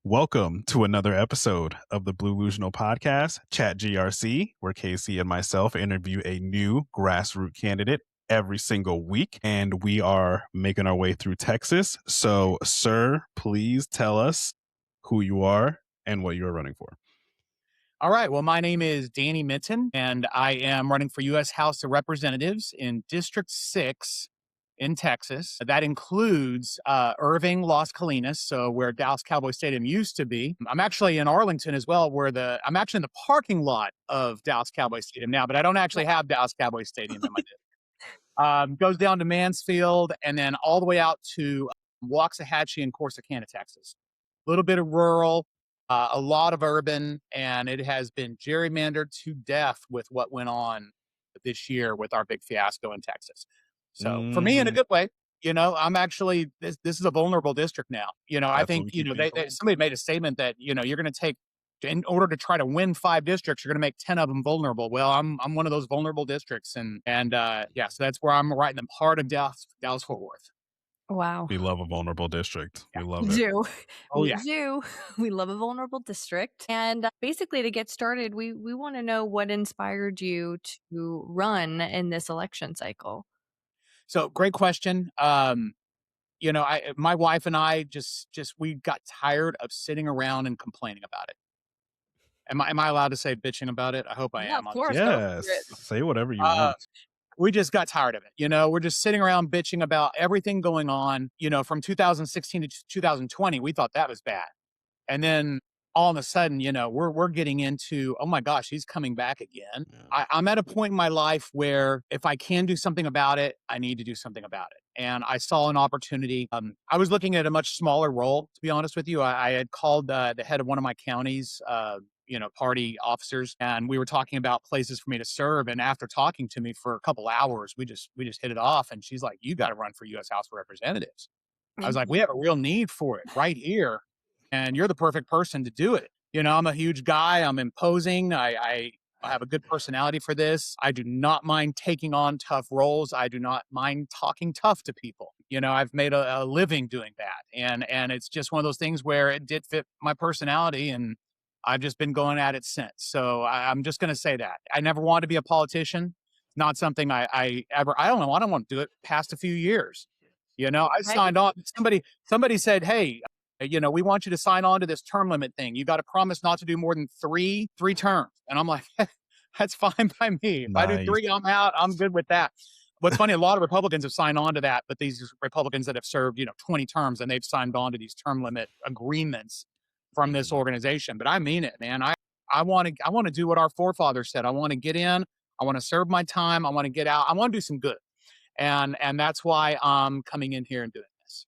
Welcome to another episode of the Blue-Lusional podcast, Chat GRC, where Casey and myself interview a new grassroots candidate every single week. And we are making our way through Texas. So, sir, please tell us who you are and what you're running for. All right. Well, my name is Danny Minton, and I am running for U.S. House of Representatives in District 6 in Texas. That includes Irving, Las Colinas, so where Dallas Cowboy Stadium used to be. I'm actually in Arlington as well, I'm actually in the parking lot of Dallas Cowboy Stadium now, but I don't actually have Dallas Cowboy Stadium in my district. Goes down to Mansfield and then all the way out to Waxahachie and Corsicana, Texas. A little bit of rural, a lot of urban, and it has been gerrymandered to death with what went on this year with our big fiasco in Texas. So for me, in a good way, I'm actually, this is a vulnerable district now. I think, somebody made a statement that, you're going to take, in order to try to win 5 districts, you're going to make 10 of them vulnerable. Well, I'm one of those vulnerable districts. So that's where I'm right in the heart of Dallas-Fort Worth. Wow. We love a vulnerable district. Yeah. We love it. We do. Oh, we yeah. do. We love a vulnerable district. And basically, to get started, we want to know what inspired you to run in this election cycle. So great question. My wife and I we got tired of sitting around and complaining about it. Am I allowed to say bitching about it? I hope I am. Of course. Yes. Say whatever you want. We just got tired of it. We're just sitting around bitching about everything going on, from 2016 to 2020. We thought that was bad. And then all of a sudden, we're getting into, oh my gosh, he's coming back again. Yeah. I'm at a point in my life where if I can do something about it, I need to do something about it. And I saw an opportunity. I was looking at a much smaller role, to be honest with you. I had called the head of one of my counties, party officers, and we were talking about places for me to serve. And after talking to me for a couple hours, we just hit it off. And she's like, you got to run for U.S. House of Representatives. I was like, we have a real need for it right here. And you're the perfect person to do it. I'm a huge guy. I'm imposing. I have a good personality for this. I do not mind taking on tough roles. I do not mind talking tough to people. I've made a living doing that. And it's just one of those things where it did fit my personality, and I've just been going at it since. So I'm just going to say that. I never wanted to be a politician. Not something I don't know. I don't want to do it past a few years. I signed on. Somebody said, hey, we want you to sign on to this term limit thing. You got to promise not to do more than three terms. And I'm like, that's fine by me. If I do 3, I'm out. I'm good with that. What's funny, a lot of Republicans have signed on to that, but these Republicans that have served, 20 terms, and they've signed on to these term limit agreements from this organization. But I mean it, man. I want to do what our forefathers said. I want to get in. I want to serve my time. I want to get out. I want to do some good. And that's why I'm coming in here and doing this.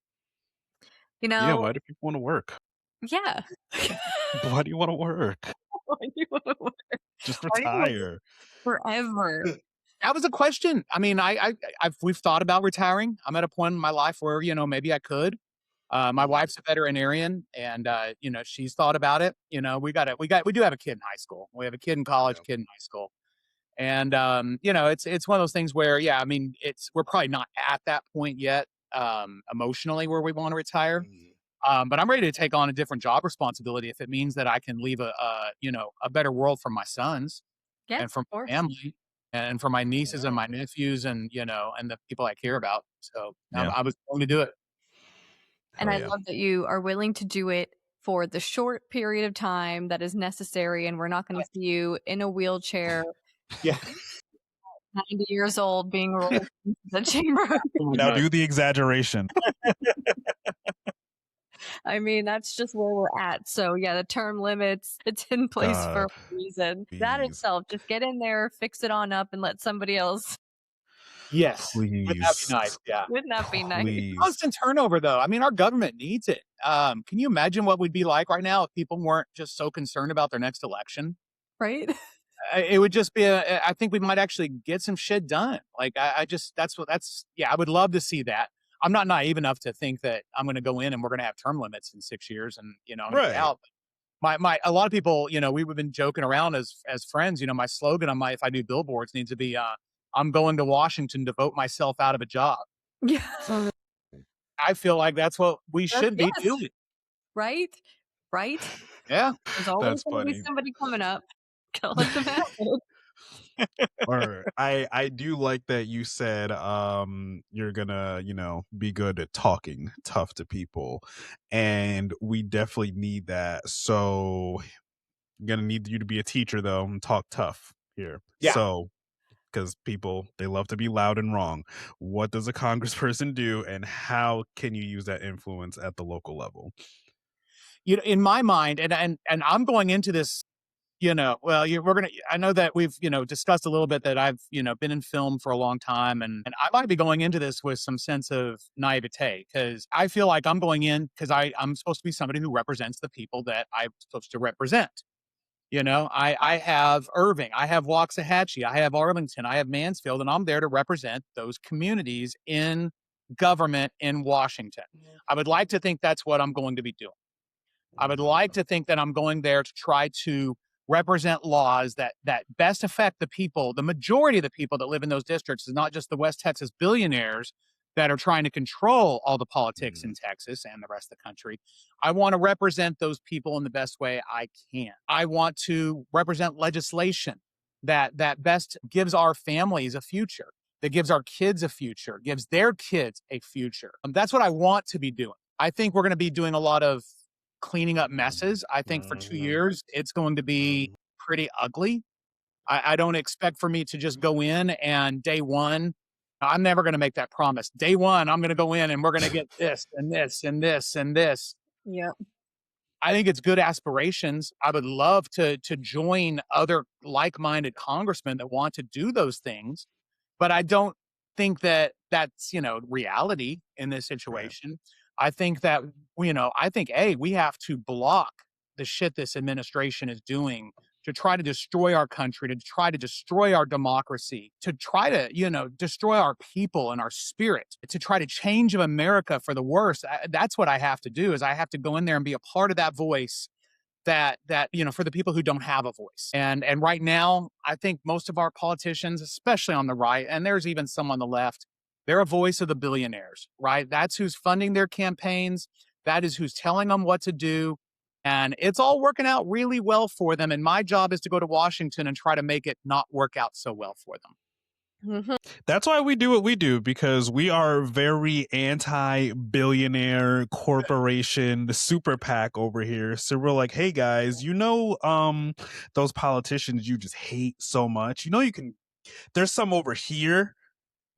Yeah, why do people want to work? Yeah. Why do you want to work? Why do you want to work? Just retire. Forever. That was a question. I mean, we've thought about retiring. I'm at a point in my life where, maybe I could. My wife's a veterinarian, and she's thought about it. We do have a kid in high school. We have a kid in college, kid in high school. And it's one of those things where, yeah, I mean, we're probably not at that point yet, emotionally, where we want to retire. But I'm ready to take on a different job responsibility if it means that I can leave a better world for my sons, and for my family, and for my nieces and my nephews, and and the people I care about. So I was willing to do it. And I love that you are willing to do it for the short period of time that is necessary, and we're not going to see you in a wheelchair. Yeah. 90 years old being rolled into the chamber. Now do the exaggeration. I mean, that's just where we're at. So yeah, the term limits, it's in place for a reason. Please. That itself, just get in there, fix it on up, and let somebody else. Yes. Please. Wouldn't that be nice? Yeah. Wouldn't that be nice? Constant turnover, though. I mean, our government needs it. Can you imagine what we'd be like right now if people weren't just so concerned about their next election? Right. It would just be I think we might actually get some shit done. Like I would love to see that. I'm not naive enough to think that I'm going to go in and we're going to have term limits in 6 years and, I'm going to get out. But a lot of people, we've been joking around as friends, my slogan on if I do billboards needs to be, I'm going to Washington to vote myself out of a job. Yeah. I feel like that's what we should be doing. Right? right? Yeah. There's always That's going to be funny. somebody coming up. Gotta let them have it. Or I do like that you said you're gonna, be good at talking tough to people. And we definitely need that. So I'm gonna need you to be a teacher though and talk tough here. Yeah. So because people they love to be loud and wrong. What does a congressperson do and how can you use that influence at the local level? In my mind, and I'm going into this, I know that we've, discussed a little bit that I've, been in film for a long time, and I might be going into this with some sense of naivete because I feel like I'm going in because I'm supposed to be somebody who represents the people that I'm supposed to represent. I have Irving, I have Waxahachie, I have Arlington, I have Mansfield, and I'm there to represent those communities in government in Washington. I would like to think that's what I'm going to be doing. I would like to think that I'm going there to try to represent laws that best affect the people, the majority of the people that live in those districts, is not just the West Texas billionaires that are trying to control all the politics in Texas and the rest of the country. I want to represent those people in the best way I can. I want to represent legislation that best gives our families a future, that gives our kids a future, gives their kids a future. That's what I want to be doing. I think we're going to be doing a lot of cleaning up messes. I think for 2 years, it's going to be pretty ugly. I don't expect for me to just go in and day one, I'm never going to make that promise. Day one, I'm going to go in and we're going to get this and this and this and this. Yep. I think it's good aspirations. I would love to join other like-minded congressmen that want to do those things, but I don't think that that's, reality in this Right. situation. I think that, I think we have to block the shit this administration is doing to try to destroy our country, to try to destroy our democracy, to try to, destroy our people and our spirit, to try to change America for the worse. That's what I have to do is I have to go in there and be a part of that voice that for the people who don't have a voice. And right now, I think most of our politicians, especially on the right, and there's even some on the left, they're a voice of the billionaires, right? That's who's funding their campaigns. That is who's telling them what to do. And it's all working out really well for them. And my job is to go to Washington and try to make it not work out so well for them. That's why we do what we do, because we are very anti-billionaire corporation, the super PAC over here. So we're like, hey guys, those politicians you just hate so much. There's some over here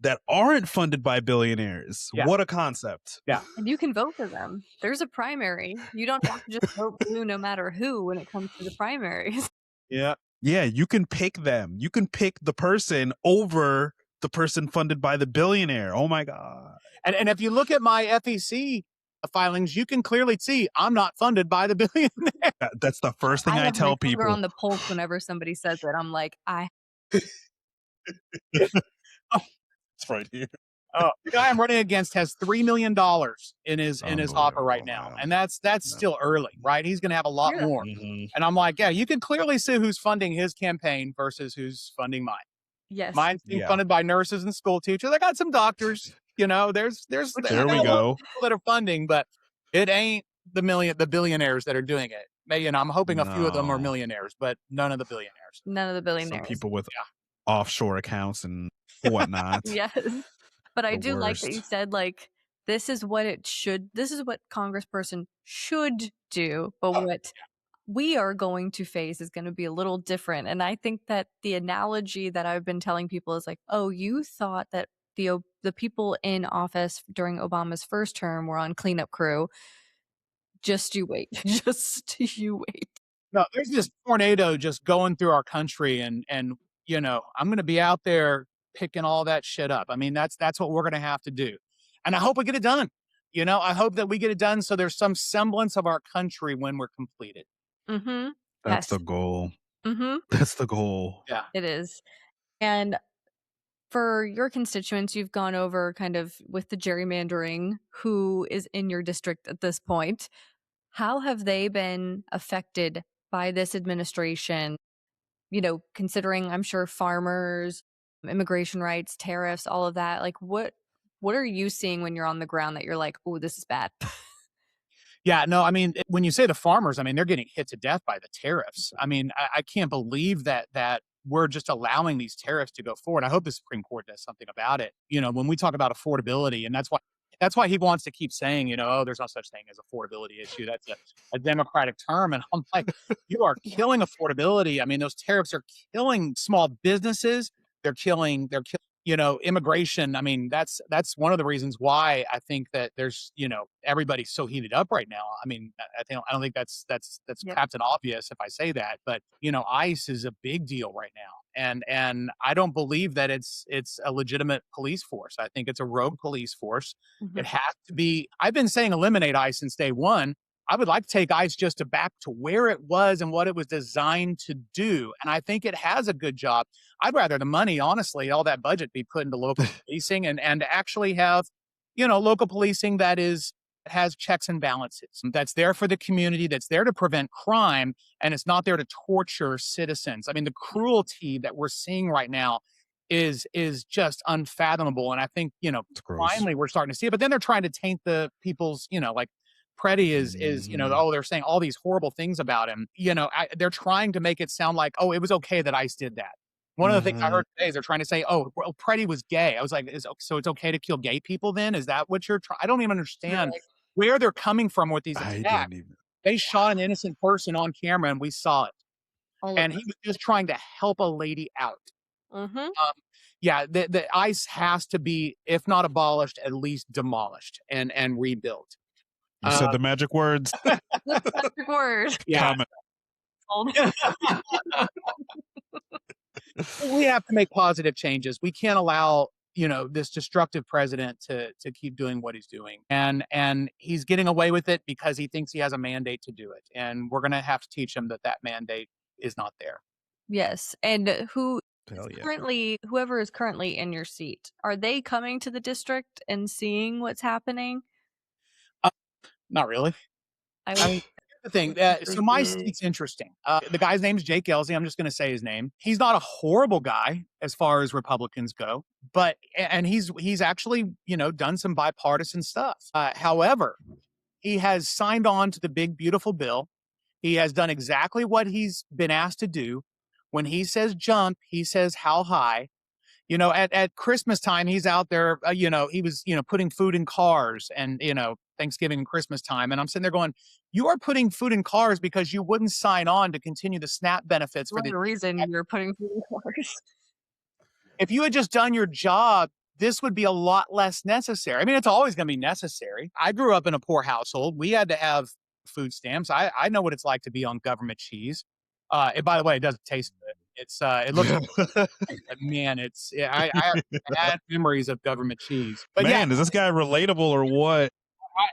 that aren't funded by billionaires. Yeah. What a concept. Yeah. And you can vote for them. There's a primary. You don't have to just vote blue no matter who when it comes to the primaries. Yeah. Yeah, you can pick them. You can pick the person over the person funded by the billionaire. Oh my God. And if you look at my FEC filings, you can clearly see I'm not funded by the billionaire. That's the first thing I tell people. On the pulse whenever somebody says it, I'm like, It's right here. The guy I'm running against has $3 million in his hopper right now, man. And that's still early, right? He's going to have a lot more. Mm-hmm. And I'm like, yeah, you can clearly see who's funding his campaign versus who's funding mine. yes. Mine's being funded by nurses and school teachers. I got some doctors, there's there we go. People that are funding, but it ain't the billionaires that are doing it. Maybe, I'm hoping a few of them are millionaires, but none of the billionaires. None of the billionaires. Some people with offshore accounts and whatnot. Yes. But I do like that you said, like, this is what congressperson should do, but what we are going to face is going to be a little different. And I think that the analogy that I've been telling people is like, oh, you thought that the people in office during Obama's first term were on cleanup crew. Just you wait. Just you wait. No, there's this tornado just going through our country, and I'm going to be out there picking all that shit up. I mean, that's what we're going to have to do, and I hope we get it done. I hope that we get it done so there's some semblance of our country when we're completed. Mm-hmm. That's the goal. Mm-hmm. That's the goal. Yeah, it is. And for your constituents, you've gone over kind of with the gerrymandering who is in your district at this point. How have they been affected by this administration? Considering, I'm sure, farmers, immigration rights, tariffs, all of that. Like, what are you seeing when you're on the ground that you're like, oh, this is bad? Yeah, no, I mean, when you say the farmers, I mean, they're getting hit to death by the tariffs. I mean, I can't believe that we're just allowing these tariffs to go forward. I hope the Supreme Court does something about it. When we talk about affordability, and that's why he wants to keep saying, oh, there's no such thing as affordability issue. That's a Democratic term. And I'm like, you are killing affordability. I mean, those tariffs are killing small businesses. They're killing immigration. I mean, that's one of the reasons why I think that there's, everybody's so heated up right now. I mean, I don't think that's Yep. Captain Obvious if I say that, but ICE is a big deal right now. And I don't believe that it's a legitimate police force. I think it's a rogue police force. Mhm. It has to be. I've been saying eliminate ICE since day one. I would like to take ICE just back to where it was and what it was designed to do. And I think it has a good job. I'd rather the money, honestly, all that budget be put into local policing and actually have, local policing that has checks and balances, that's there for the community, that's there to prevent crime, and it's not there to torture citizens. I mean, the cruelty that we're seeing right now is just unfathomable. And I think, finally we're starting to see it, but then they're trying to taint the people's, like Preddy is, they're saying all these horrible things about him. They're trying to make it sound like, oh, it was okay that ICE did that. One of the things I heard today is they're trying to say, oh, well, Preddy was gay. I was like, so it's okay to kill gay people then? Is that what you're trying? I don't even understand where they're coming from with these attacks. They shot an innocent person on camera and we saw it. And he was just trying to help a lady out. Yeah, the ICE has to be, if not abolished, at least demolished and rebuilt. You said the magic words. Magic word. Yeah. We have to make positive changes. We can't allow, this destructive president to keep doing what he's doing. And he's getting away with it because he thinks he has a mandate to do it. And we're going to have to teach him that mandate is not there. Yes. And whoever is currently in your seat, are they coming to the district and seeing what's happening? Not really. I mean, the thing. So my seat's interesting. The guy's name's Jake Elsey. I'm just going to say his name. He's not a horrible guy as far as Republicans go, and he's actually, done some bipartisan stuff. However, he has signed on to the big, beautiful bill. He has done exactly what he's been asked to do. When he says jump, he says how high. At Christmas time, he's out there, he was, putting food in cars and, Thanksgiving and Christmas time. And I'm sitting there going, you are putting food in cars because you wouldn't sign on to continue the SNAP benefits for the reason you're putting food in cars. If you had just done your job, this would be a lot less necessary. I mean, it's always going to be necessary. I grew up in a poor household. We had to have food stamps. I know what it's like to be on government cheese. By the way, it doesn't taste good. It looks, man, I have bad memories of government cheese. But man, is this guy relatable or what?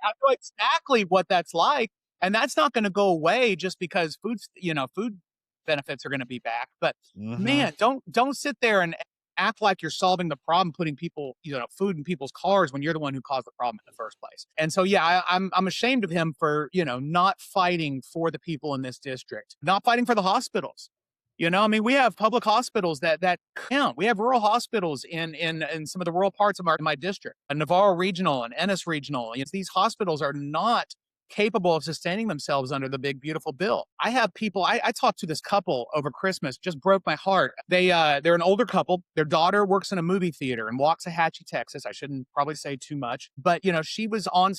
I know exactly what that's like. And that's not going to go away just because food benefits are going to be back. But man, don't sit there and act like you're solving the problem, putting people, food in people's cars when you're the one who caused the problem in the first place. And so, yeah, I'm ashamed of him for, not fighting for the people in this district, not fighting for the hospitals. I mean, we have public hospitals that count. We have rural hospitals in some of the rural parts of my district, Navarro Regional and Ennis Regional. These hospitals are not capable of sustaining themselves under the big, beautiful bill. I have people, I talked to this couple over Christmas, just broke my heart. They're an older couple. Their daughter works in a movie theater in Waxahachie, Texas. I shouldn't probably say too much, but, she was on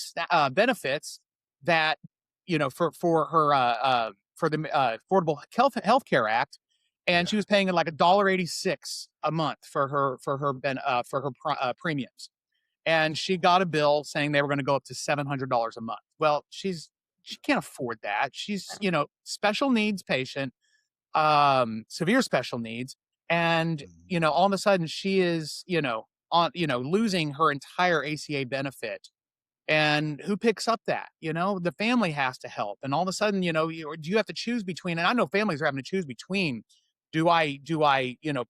benefits that, for her, for the Affordable Health Care Act. And she was paying like $1.86 a month for her premiums. And she got a bill saying they were going to go up to $700 a month. Well, she can't afford that. She's, special needs patient, severe special needs. And, all of a sudden she is, losing her entire ACA benefit. And who picks up that? The family has to help. And all of a sudden, do you have to choose between, and I know families are having to choose between, do I,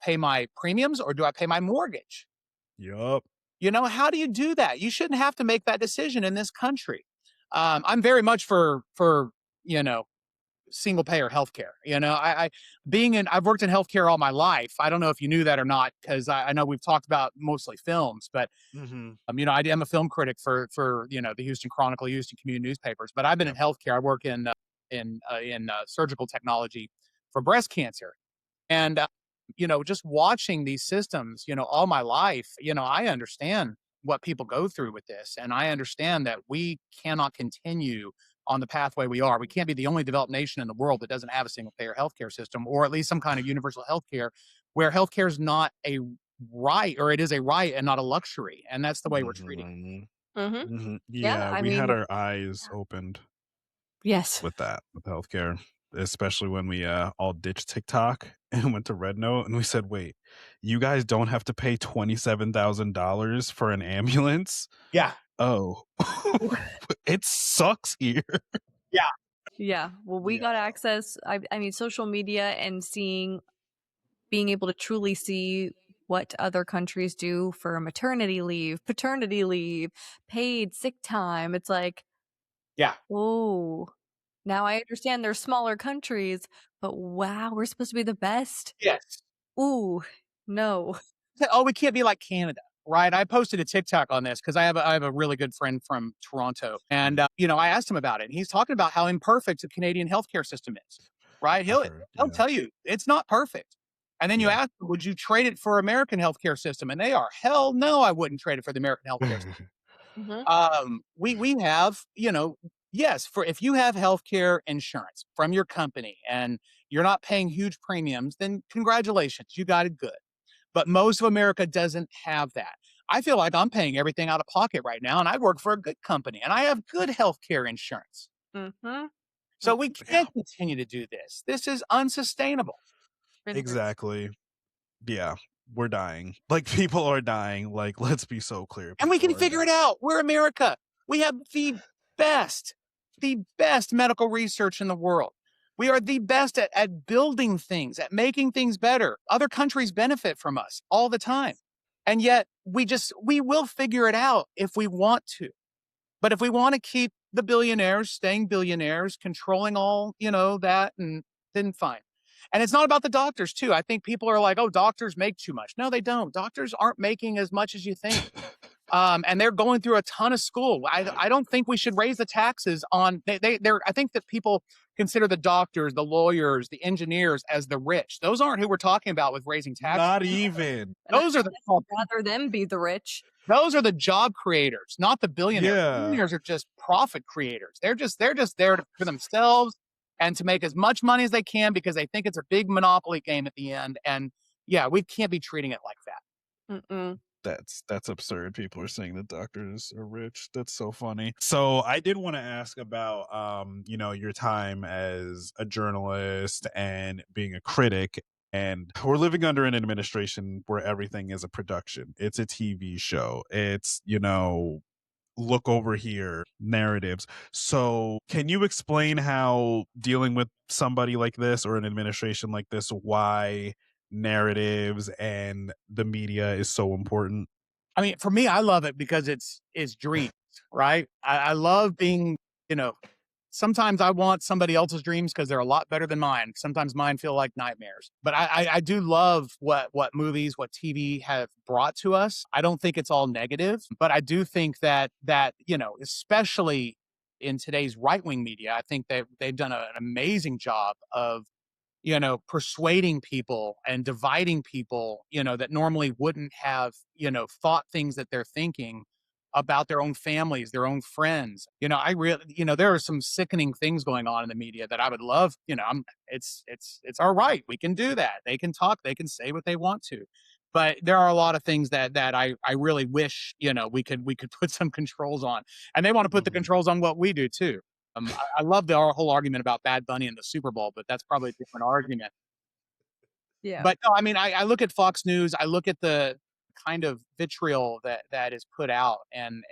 pay my premiums or do I pay my mortgage? Yup. How do you do that? You shouldn't have to make that decision in this country. I'm very much for single payer healthcare. I've worked in healthcare all my life. I don't know if you knew that or not, because I know we've talked about mostly films, but Mm-hmm. I am a film critic for the Houston Chronicle, Houston Community Newspapers. But I've been in Yep. healthcare. I work in surgical technology for breast cancer, and just watching these systems, all my life, I understand what people go through with this, and I understand that we cannot continue on the pathway we are. We can't be the only developed nation in the world that doesn't have a single payer healthcare system, or at least some kind of universal healthcare, where healthcare is not a right, or it is a right and not a luxury, and that's the way we're treating it. Mm-hmm. Yeah, Yeah, I we had mean, our eyes opened yes. with that, with healthcare, especially when we all ditched TikTok and went to Red Note, and we said, "Wait, you guys don't have to pay $27,000 for an ambulance? Yeah, Oh, it sucks here." yeah, Yeah. Well, we Yeah. got access. I mean, social media and being able to truly see what other countries do for maternity leave, paternity leave, paid sick time. It's like, yeah. oh, now I understand they're smaller countries, but wow, we're supposed to be the best. Yes. Ooh, no. Said, "Oh, we can't be like Canada." Right. I posted a TikTok on this because I have a really good friend from Toronto. And, I asked him about it. And he's talking about how imperfect the Canadian healthcare system is. Right. I've He'll, heard, he'll yeah. tell you it's not perfect. And then you Yeah. ask, would you trade it for American healthcare system? And they are, hell no, I wouldn't trade it for the American healthcare system. Hmm. We have, yes, for if you have healthcare insurance from your company and you're not paying huge premiums, then congratulations, you got it good. But most of America doesn't have that. I feel like I'm paying everything out of pocket right now, and I work for a good company, and I have good healthcare insurance. Hmm. So we Yeah, can't continue to do this. This is unsustainable. exactly. Yeah, we're dying. Like, people are dying. Like, let's be so clear. And we People can are figure dying. it out. We're America. We have best, the best medical research in the world. We are the best at building things, at making things better. Other countries benefit from us all the time. And yet we will figure it out if we want to. But if we want to keep the billionaires staying billionaires, controlling all, that, and then fine. And it's not about the doctors, too. I think people are like, oh, doctors make too much. No, they don't. Doctors aren't making as much as you think. And they're going through a ton of school. I don't think we should raise the taxes on they're I think that people consider the doctors, the lawyers, the engineers as the rich. Those aren't who we're talking about with raising taxes. Not even. And I Those are guess I'd rather them be the rich. those are the job creators, not the billionaires. Yeah. Billionaires are just profit creators. They're just there for themselves and to make as much money as they can because they think it's a big monopoly game at the end. And yeah, we can't be treating it like that. Mm-mm. That's absurd. People are saying that doctors are rich. That's so funny. So I did want to ask about your time as a journalist and being a critic. And we're living under an administration where everything is a production. It's a TV show. It's, look over here narratives. So can you explain how dealing with somebody like this or an administration like this, why narratives and the media is so important? I mean, for me, I love it because it's dreams, right? I love being, you know, sometimes I want somebody else's dreams because they're a lot better than mine. Sometimes mine feel like nightmares. But I do love what movies, what TV have brought to us. I don't think it's all negative, but I do think that especially in today's right wing media, I think they've done an amazing job of persuading people and dividing people, that normally wouldn't have, thought things that they're thinking about their own families, their own friends. I really, there are some sickening things going on in the media that I would love, it's our right. We can do that. They can talk, they can say what they want to. But there are a lot of things that I really wish, we could put some controls on. And they want to put the Mhm. controls on what we do too. I love the whole argument about Bad Bunny and the Super Bowl, but that's probably a different argument. Yeah. But no, I mean, I look at Fox News, I look at the kind of vitriol that is put out and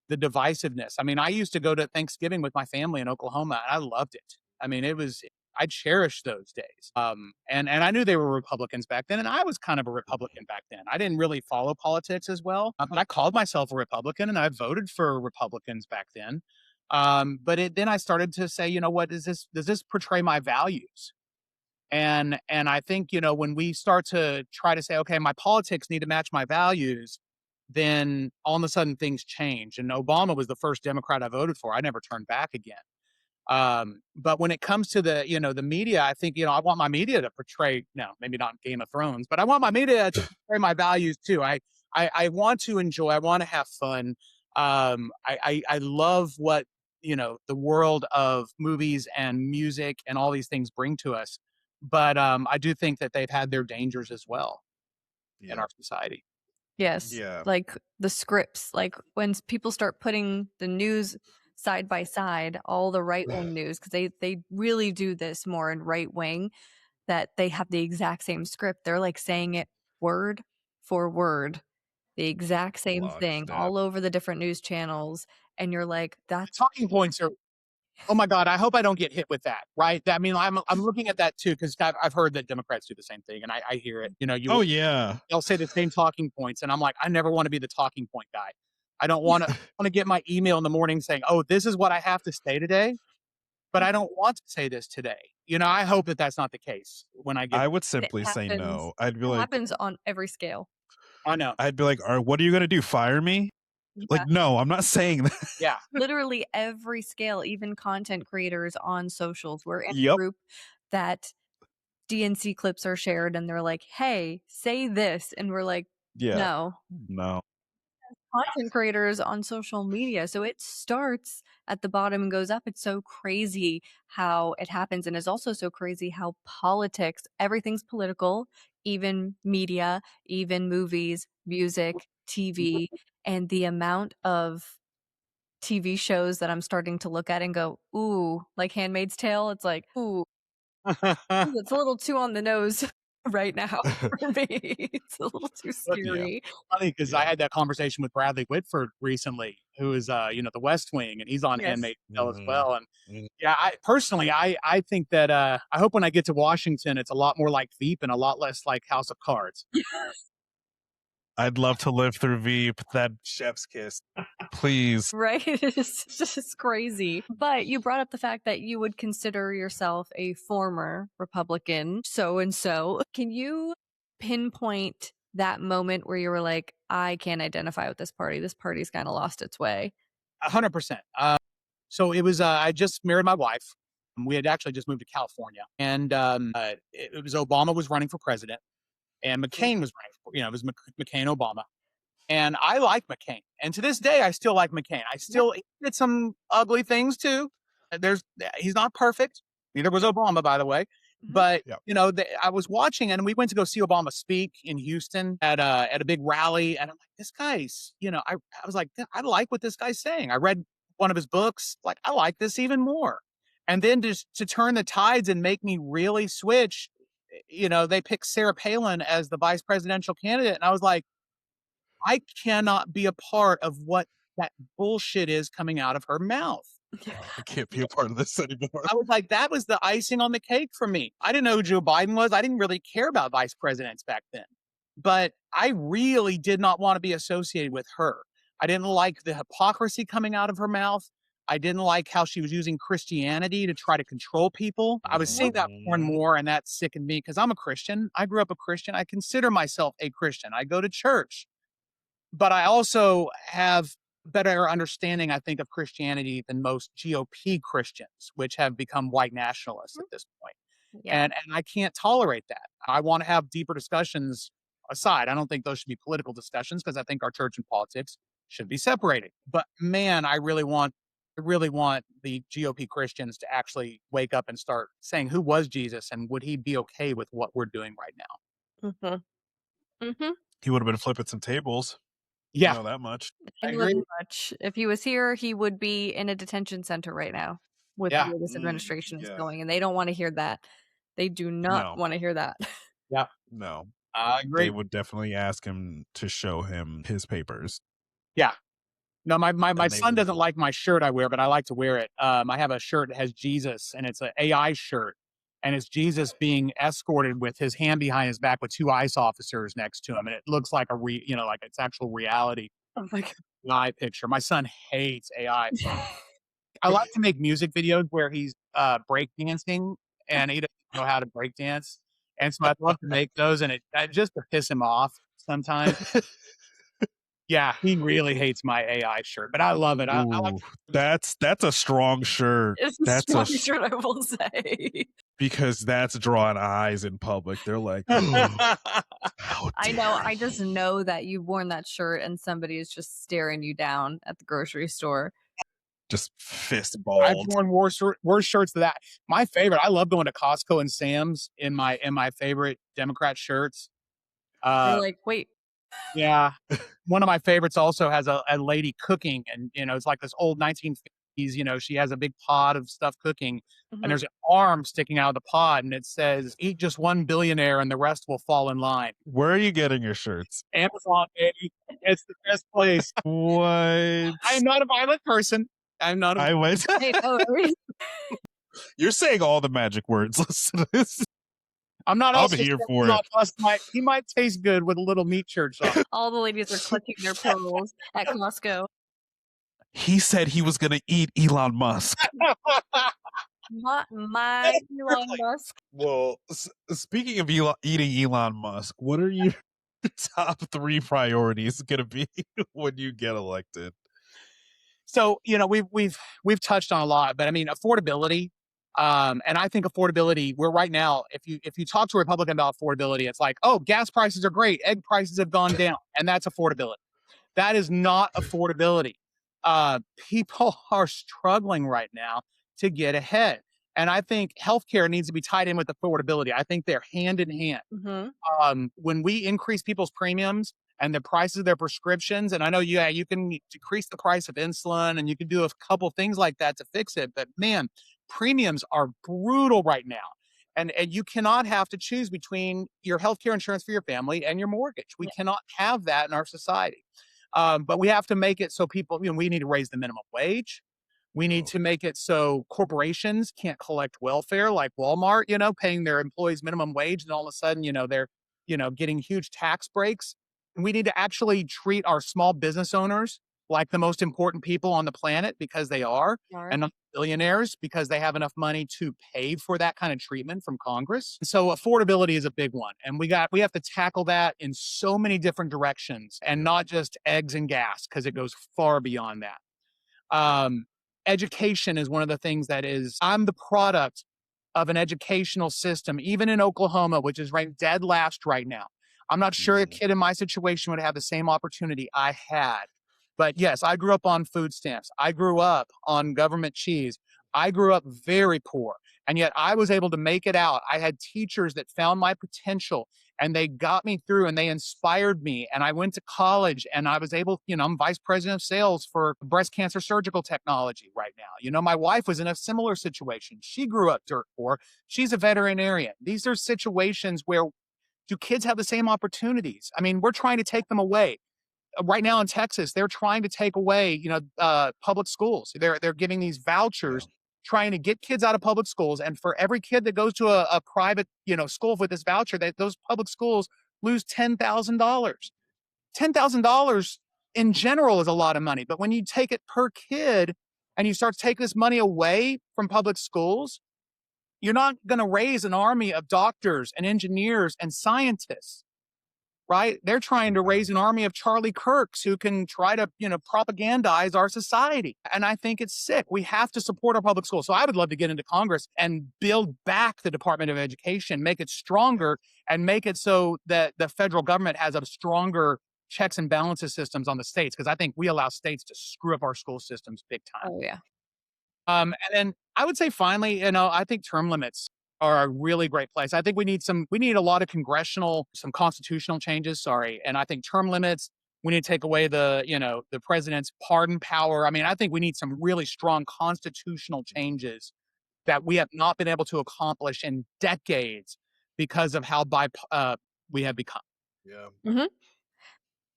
the divisiveness. I mean, I used to go to Thanksgiving with my family in Oklahoma, and I loved it. I mean, I cherished those days. And I knew they were Republicans back then, and I was kind of a Republican back then. I didn't really follow politics as well, but I called myself a Republican, and I voted for Republicans back then. Then I started to say, you know what, does this portray my values? And I think, when we start to try to say, okay, my politics need to match my values, then all of a sudden things change. And Obama was the first Democrat I voted for. I never turned back again. But when it comes to the media, I think, I want my media to portray, no, maybe not Game of Thrones, but I want my media to portray my values too. I want to enjoy, I want to have fun. I love what, the world of movies and music and all these things bring to us. But I do think that they've had their dangers as well in our society. Yes. Yeah. Like the scripts, like when people start putting the news side by side, all the right wing news, because they really do this more in right wing, that they have the exact same script. They're like saying it word for word, the exact same thing Lockstep. all over the different news channels. And you're like, that's Talking points are, oh my God, I hope I don't get hit with that. Right. I mean, I'm looking at that too, because I've heard that Democrats do the same thing, and I hear it. Oh yeah. They'll say the same talking points, and I'm like, I never want to be the talking point guy. I don't want to get my email in the morning saying, "Oh, this is what I have to say today," but I don't want to say this today. I hope that that's not the case when I get. I would it simply say happens. no. I'd be It like, happens on every scale. I know. I'd be like, what are you gonna do? Fire me? Yeah. Like, no, I'm not saying that. Yeah. Literally every scale, even content creators on socials. We're in a Yep. group that DNC clips are shared and they're like, hey, say this. And we're like, Yeah. no. No. Content creators on social media. So it starts at the bottom and goes up. It's so crazy how it happens. And it's also so crazy how politics, everything's political, even media, even movies, music, TV, and the amount of TV shows that I'm starting to look at and go, ooh, like Handmaid's Tale. It's like, ooh, it's a little too on the nose right now for me. It's a little too Yeah. scary. Funny because I Yeah. had that conversation with Bradley Whitford recently, who is The West Wing, and he's on Yes. Handmaid's Tale as Mhm. well. And Mhm. yeah, I think that I hope when I get to Washington, it's a lot more like Veep and a lot less like House of Cards. I'd love to live through Veep. That chef's kiss. Please. Right? It's just crazy. But you brought up the fact that you would consider yourself a former Republican, so and so. Can you pinpoint that moment where you were like, I can't identify with this party? This party's kind of lost its way. 100%. So it was, I just married my wife. We had actually just moved to California, and it was Obama was running for president, and McCain was running for, it was McCain Obama. And I like McCain. And to this day, I still like McCain. He did some ugly things too. He's not perfect. Neither was Obama, by the way. Mhm. But Yep. I was watching, and we went to go see Obama speak in Houston at a big rally, and I'm like, this guy's, I was like, I like what this guy's saying. I read one of his books, like I like this even more. And then just to turn the tides and make me really switch, they picked Sarah Palin as the vice presidential candidate, and I was like, I cannot be a part of what that bullshit is coming out of her mouth. I can't be a part of this anymore. I was like, that was the icing on the cake for me. I didn't know who Joe Biden was. I didn't really care about vice presidents back then. But I really did not want to be associated with her. I didn't like the hypocrisy coming out of her mouth. I didn't like how she was using Christianity to try to control people. I was seeing that more and more, and that sickened me because I'm a Christian. I grew up a Christian. I consider myself a Christian. I go to church. But I also have better understanding, I think, of Christianity than most GOP Christians, which have become white nationalists at this point. Yeah. And I can't tolerate that. I want to have deeper discussions aside. I don't think those should be political discussions because I think our church and politics should be separated. But man, I really want the GOP Christians to actually wake up and start saying, who was Jesus and would he be okay with what we're doing right now? Mm-hmm. He would have been flipping some tables. Yeah, I know that much. I I know agree. that much. If he was here, he would be in a detention center right now with Yeah. the way this administration is Yeah. going, and they don't want to hear that. They do not No. want to hear that. Yeah. No. I They agree. would definitely ask him to show him his papers. Yeah. No, my And they son would- doesn't like my shirt I wear, but I like to wear it. I have a shirt that has Jesus, and it's an AI shirt, and it's Jesus being escorted with his hand behind his back with two ICE officers next to him, and it looks like like it's actual reality Oh my AI picture. My son hates AI. god. I like to make music videos where he's break dancing and he doesn't know how to break dance. And so I'd love to make those and it just to piss him off sometimes. Yeah, he really hates my AI shirt, but I love it. I like Ooh, that's a strong shirt. It's the That's a strongest shirt, I will say. because that's drawing eyes in public. They're like, "Oh, how I know, I dare just he?" know that you've worn that shirt and somebody is just staring you down at the grocery store. Just fist I've balled. worn worse shirts than that. My favorite, I love going to Costco and Sam's in my favorite Democrat shirts. They're Uh, like, "Wait." yeah. One of my favorites also has a lady cooking and, it's like this old 1950s, she has a big pot of stuff cooking and Mhm. there's an arm sticking out of the pot and it says, "Eat just one billionaire and the rest will fall in line." Where are you getting your shirts? Amazon, baby. It's the best place. I What? am not a violent person. I'm not a I went. I know, right? You're saying all the magic words. Listen to this. I'm not I'm also here saying for Elon it. Musk might taste good with a little meat shirts on. All the ladies are clutching their pearls at Costco. He said he was going to eat Elon Musk. My Elon Musk. Well, speaking of eating Elon Musk, what are your top 3 priorities going to be when you get elected? So, we've touched on a lot, but I mean affordability. And I think affordability, we're right now, if you talk to a Republican about affordability, it's like, oh, gas prices are great, egg prices have gone down, and that's affordability. That is not affordability. People are struggling right now to get ahead. And I think healthcare needs to be tied in with affordability. I think they're hand in hand. Mhm. When we increase people's premiums and the prices of their prescriptions, and I know, yeah, you can decrease the price of insulin and you can do a couple things like that to fix it, but man, premiums are brutal right now. And you cannot have to choose between your healthcare insurance for your family and your mortgage. We Yeah. cannot have that in our society. But we have to make it so people, we need to raise the minimum wage. We need Oh, to make it so corporations can't collect welfare like Walmart, paying their employees minimum wage. And all of a sudden, they're, getting huge tax breaks. And we need to actually treat our small business owners like the most important people on the planet because they are, Are. and not billionaires because they have enough money to pay for that kind of treatment from Congress. So affordability is a big one. And we have to tackle that in so many different directions and not just eggs and gas because it goes far beyond that. Um, Education is one of the things that is, I'm the product of an educational system, even in Oklahoma, which is ranked dead last right now. I'm not sure a mhm. kid in my situation would have the same opportunity I had. But yes, I grew up on food stamps. I grew up on government cheese. I grew up very poor. And yet I was able to make it out. I had teachers that found my potential and they got me through and they inspired me. And I went to college and I was able, I'm vice president of sales for breast cancer surgical technology right now. My wife was in a similar situation. She grew up dirt poor. She's a veterinarian. These are situations where do kids have the same opportunities? I mean, we're trying to take them away right now in Texas, they're trying to take away, public schools. They're giving these Yeah. vouchers, trying to get kids out of public schools. And for every kid that goes to a private, school with this voucher, that those public schools lose $10,000. $10,000 in general is a lot of money, but when you take it per kid and you start to take this money away from public schools, you're not going to raise an army of doctors and engineers and scientists, right? They're trying to Yeah. raise an army of Charlie Kirks who can try to, propagandize our society. And I think it's sick. We have to support our public schools. So I would love to get into Congress and build back the Department of Education, make it stronger, and make it so that the federal government has a stronger checks and balances systems on the states. Because I think we allow states to screw up our school systems big time. Oh, yeah. And then I would say finally, I think term limits are a really great place. I think we need a lot of some constitutional changes, sorry. And I think term limits, we need to take away the president's pardon power. I mean, I think we need some really strong constitutional changes that we have not been able to accomplish in decades because of how we have become. Yeah. Mhm.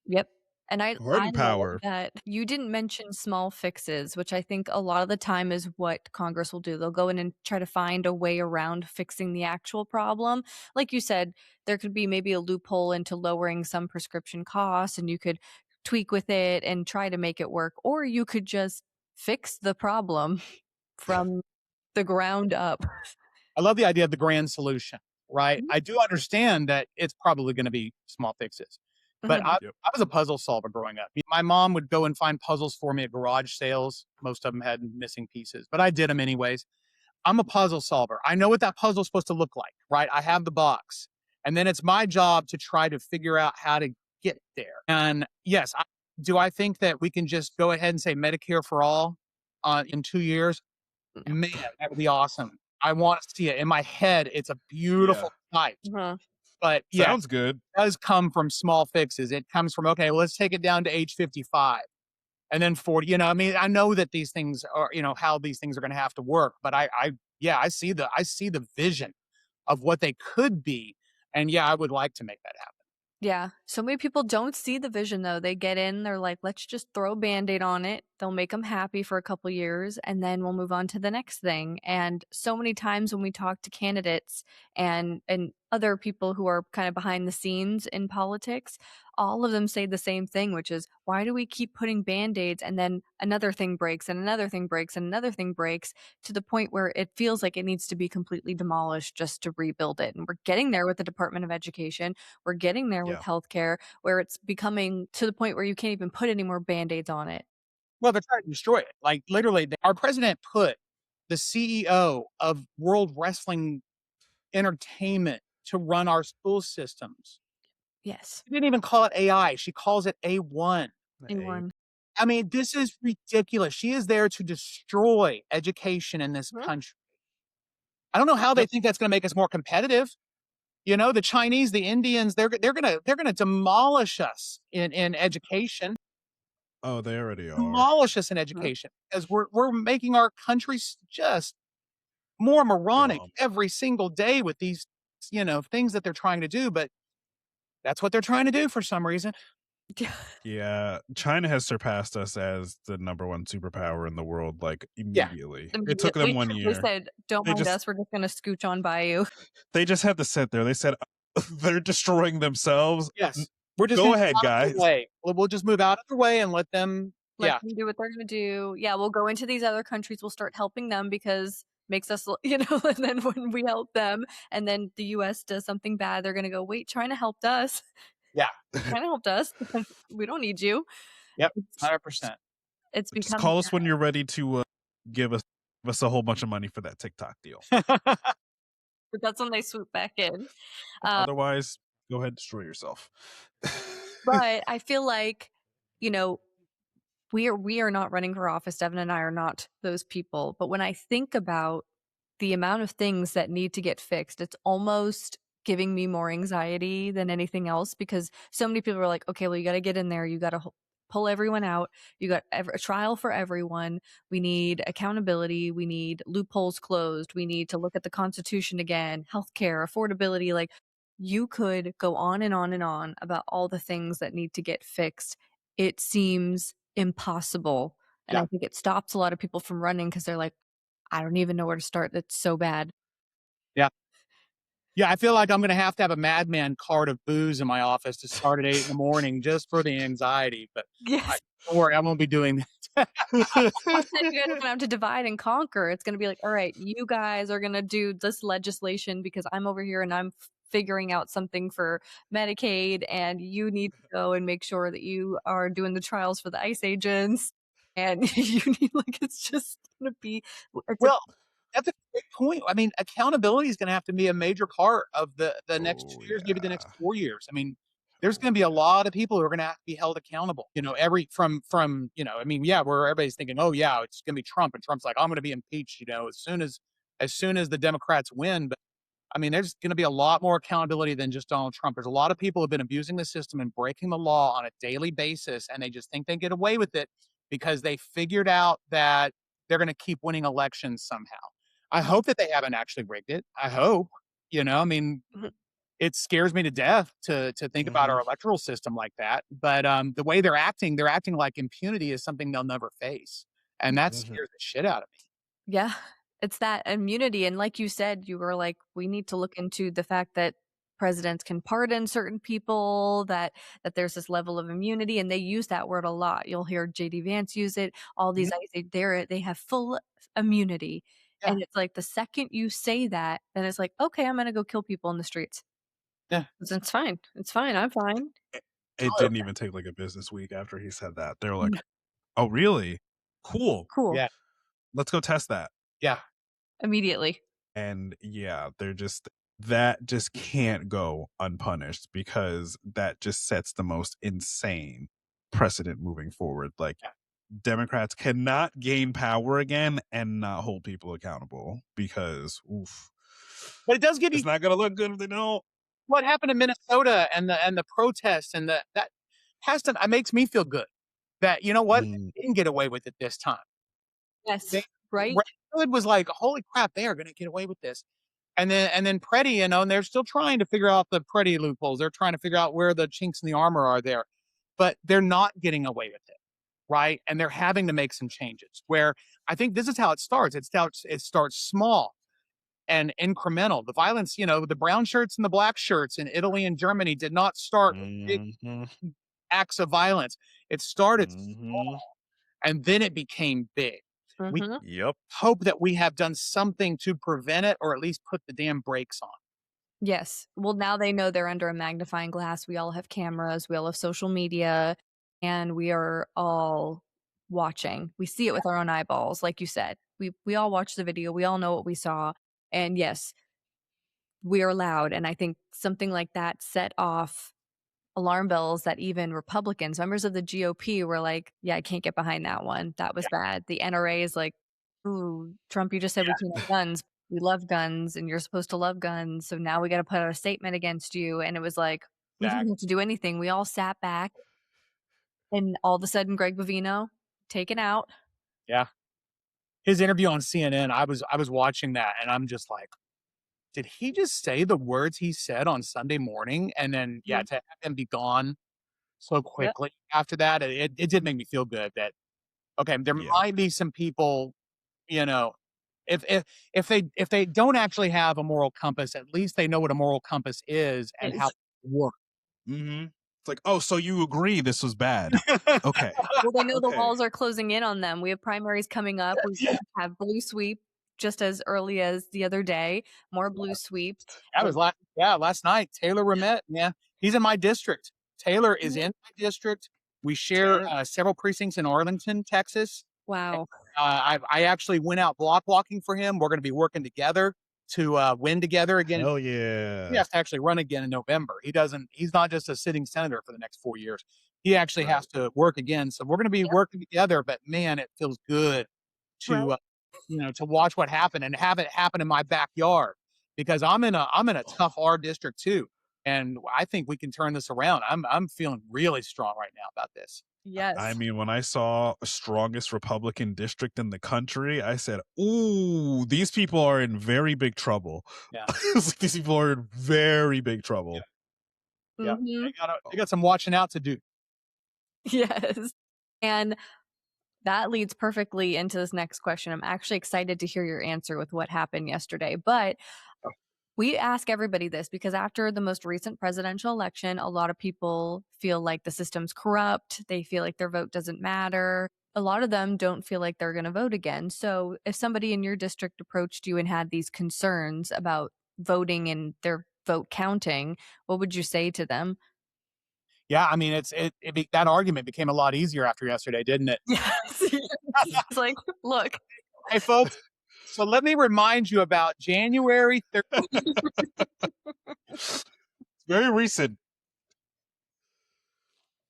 Yep. And I Pardon love power. that you didn't mention small fixes, which I think a lot of the time is what Congress will do. They'll go in and try to find a way around fixing the actual problem. Like you said, there could be maybe a loophole into lowering some prescription costs and you could tweak with it and try to make it work. Or you could just fix the problem from the ground up. I love the idea of the grand solution, right? Mhm. I do understand that it's probably going to be small fixes, but Mhm. I was a puzzle solver growing up. My mom would go and find puzzles for me at garage sales. Most of them had missing pieces, but I did them anyways. I'm a puzzle solver. I know what that puzzle's supposed to look like, right? I have the box. And then it's my job to try to figure out how to get there. And yes, do I think that we can just go ahead and say Medicare for all in 2 years? No. Man, that would be awesome. I want to see it in my head. It's a Yeah. beautiful sight. Uh-huh. But yeah, Sounds good. it does come from small fixes. It comes from, okay, well, let's take it down to age 55 and then 40. I mean, I know that these things are, how these things are going to have to work, but yeah, I see the vision of what they could be. And yeah, I would like to make that happen. Yeah. So many people don't see the vision though. They get in, they're like, let's just throw a band-aid on it. They'll make them happy for a couple years and then we'll move on to the next thing. And so many times when we talk to candidates and other people who are kind of behind the scenes in politics, all of them say the same thing, which is why do we keep putting band-aids and then another thing breaks and another thing breaks and another thing breaks to the point where it feels like it needs to be completely demolished just to rebuild it. And we're getting there with the Department of Education. We're getting there with Yeah. healthcare, where it's becoming to the point where you can't even put any more Band-Aids on it. Well, they're trying to destroy it. Like literally, our president put the CEO of World Wrestling Entertainment to run our school systems. Yes. She didn't even call it AI. She calls it A1. A1. I mean, this is ridiculous. She is there to destroy education in this Mhm. country. I don't know how they Yep. think that's going to make us more competitive. The Chinese, the Indians, they're gonna demolish us in education. Oh, they already are. Demolish us in Mhm. education because we're making our countries just more moronic Dumb. every single day with these things that they're trying to do. But that's what they're trying to do for some reason. Yeah, China has surpassed us as the number one superpower in the world, like, Yeah. immediately. It took them Immediately, 1 they year. said, "Don't They mind just us, we're just gonna scooch on by you." they just had to sit there. They said, "They're destroying themselves. N Yes. We're just Go gonna ahead, get out of their guys." way. We'll just move out of their way and let them. Let Yeah. them do what they're gonna do. Yeah, we'll go into these other countries, we'll start helping them because makes us l and then when we help them and then the US does something bad, they're gonna go, "Wait, China helped us. Yeah. China helped us. We don't need you." Yep. It's 100%. it's Just becoming call us when you're ready to, give us a whole bunch of money for that TikTok deal. but that's when they swoop back in. Uh, Otherwise, go ahead, destroy yourself. but I feel like, you know, we are not running for office. Devin and I are not those people. But when I think about the amount of things that need to get fixed, it's almost giving me more anxiety than anything else because so many people are like, okay, well, you got to get in there. You got to pull everyone out. You got a trial for everyone. We need accountability. We need loopholes closed. We need to look at the Constitution again, healthcare, affordability. Like you could go on and on and on about all the things that need to get fixed. It seems impossible. And Yeah. I think it stops a lot of people from running because they're like, I don't even know where to start. That's so bad. Yeah. Yeah, I feel like I'm gonna have to have a madman cart of booze in my office to start at 8 in the morning just for the anxiety, but I Yes. don't worry, I won't be doing that. One time you guys are gonna have to divide and conquer. It's gonna be like, all right, you guys are gonna do this legislation because I'm over here and I'm figuring out something for Medicaid, and you need to go and make sure that you are doing the trials for the ICE agents. And you need it's just gonna be it's a Well, that's a great point. I mean, accountability is gonna have to be a major part of the next Oh, 2 years, maybe the next yeah. 4 years. I mean, there's Oh, gonna be a yeah. lot of people who are gonna have to be held accountable. Every from I mean, yeah, where everybody's thinking, "Oh, yeah, it's gonna be Trump," and Trump's like, "I'm gonna be impeached," as soon as the Democrats win. But I mean, there's going to be a lot more accountability than just Donald Trump. There's a lot of people who have been abusing the system and breaking the law on a daily basis, and they just think they get away with it because they figured out that they're going to keep winning elections somehow. I hope that they haven't actually rigged it. I hope. I mean, Mhm. it scares me to death to think about our Mhm. electoral system like that. But the way they're acting like impunity is something they'll never face, and that Mhm. scares the shit out of me. Yeah, it's that immunity, and like you said, you were like, "We need to look into the fact that presidents can pardon certain people, that there's this level of immunity, and they use that word a lot. You'll hear JD Vance use it. All these they have full immunity. Yeah. And it's like the second you say that, then it's like, okay, I'm gonna go kill people in the streets. Yeah. It's fine. It's fine. I'm fine. It didn't even take like a business week after he said that. They were like, "Oh, really? Cool. Cool. Yeah. Let's go test that." Yeah. Immediately. And yeah, that just can't go unpunished, because that just sets the most insane precedent moving forward. Like, Democrats cannot gain power again and not hold people accountable, because But it does give it's you not gonna look good if they don't. what happened in Minnesota and the protests and that has to, it makes me feel good that, you know what, they didn't get away with it this time. Yes. They, Right? It was like, holy crap, they are going to get away with this. And then Preddy, you know, and they're still trying to figure out the Preddy loopholes. They're trying to figure out where the chinks in the armor are there, but they're not getting away with it, right? And they're having to make some changes. Where I think this is how it starts. It starts small and incremental. The violence, you know, the brown shirts and the black shirts in Italy and Germany did not start big acts of violence. It started small, and then it became big. We Yep. hope that we have done something to prevent it, or at least put the damn brakes on. Yes. Well, now they know they're under a magnifying glass. We all have cameras, we all have social media, and we are all watching. We see it with our own eyeballs, like you said. We all watched the video, we all know what we saw. And yes, we are loud. And I think something like that set off alarm bells that even Republicans, members of the GOP, were like, yeah, I can't get behind that one. That was bad. The NRA is like, ooh, Trump, you just said we can't have guns. We love guns and you're supposed to love guns. So now we got to put out a statement against you. And it was like, we didn't have to do anything. We all sat back, and all of a sudden, Greg Bovino taken out. Yeah. His interview on CNN, I was watching that, and I'm just like, did he just say the words he said on Sunday morning? And then, to have him be gone so quickly after that, it did make me feel good that, okay, there might be some people, you know, if they don't actually have a moral compass, at least they know what a moral compass is and how it works. It's like, oh, so you agree this was bad? Okay. Well, they know the walls are closing in on them. We have primaries coming up. We have blue sweep just as early as the other day. More blue sweep. That was last night. Taylor Ramette, he's in my district. Taylor is in my district. We share several precincts in Arlington, Texas. Wow. I actually went out block walking for him. We're going to be working together to win together again. Hell yeah. He has to actually run again in November. He's not just a sitting senator for the next 4 years. He actually has to work again. So we're going to be working together, but man, it feels good to, to watch what happened and have it happen in my backyard, because I'm in a tough R district too. And I think we can turn this around. I'm feeling really strong right now about this. Yes. I mean, when I saw strongest Republican district in the country, I said, ooh, these people are in very big trouble. Yeah. These people are in very big trouble. Yeah. They got some watching out to do. Yes. And that leads perfectly into this next question. I'm actually excited to hear your answer with what happened yesterday. But we ask everybody this because after the most recent presidential election, a lot of people feel like the system's corrupt. They feel like their vote doesn't matter. A lot of them don't feel like they're going to vote again. So if somebody in your district approached you and had these concerns about voting and their vote counting, what would you say to them? Yeah, I mean, that argument became a lot easier after yesterday, didn't it? Yes. It's like, look. Hey, folks. So let me remind you about January 3rd. It's very recent.